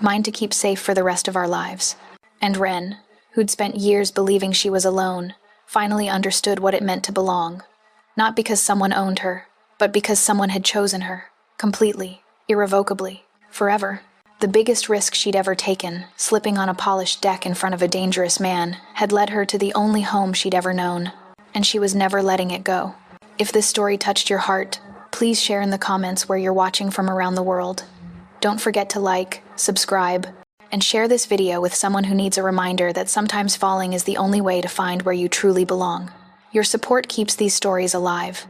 mine to keep safe for the rest of our lives. And Ren, who'd spent years believing she was alone, finally understood what it meant to belong. Not because someone owned her, but because someone had chosen her. Completely, irrevocably, forever. The biggest risk she'd ever taken, slipping on a polished deck in front of a dangerous man, had led her to the only home she'd ever known. And she was never letting it go. If this story touched your heart, please share in the comments where you're watching from around the world. Don't forget to like, subscribe, and share this video with someone who needs a reminder that sometimes falling is the only way to find where you truly belong. Your support keeps these stories alive.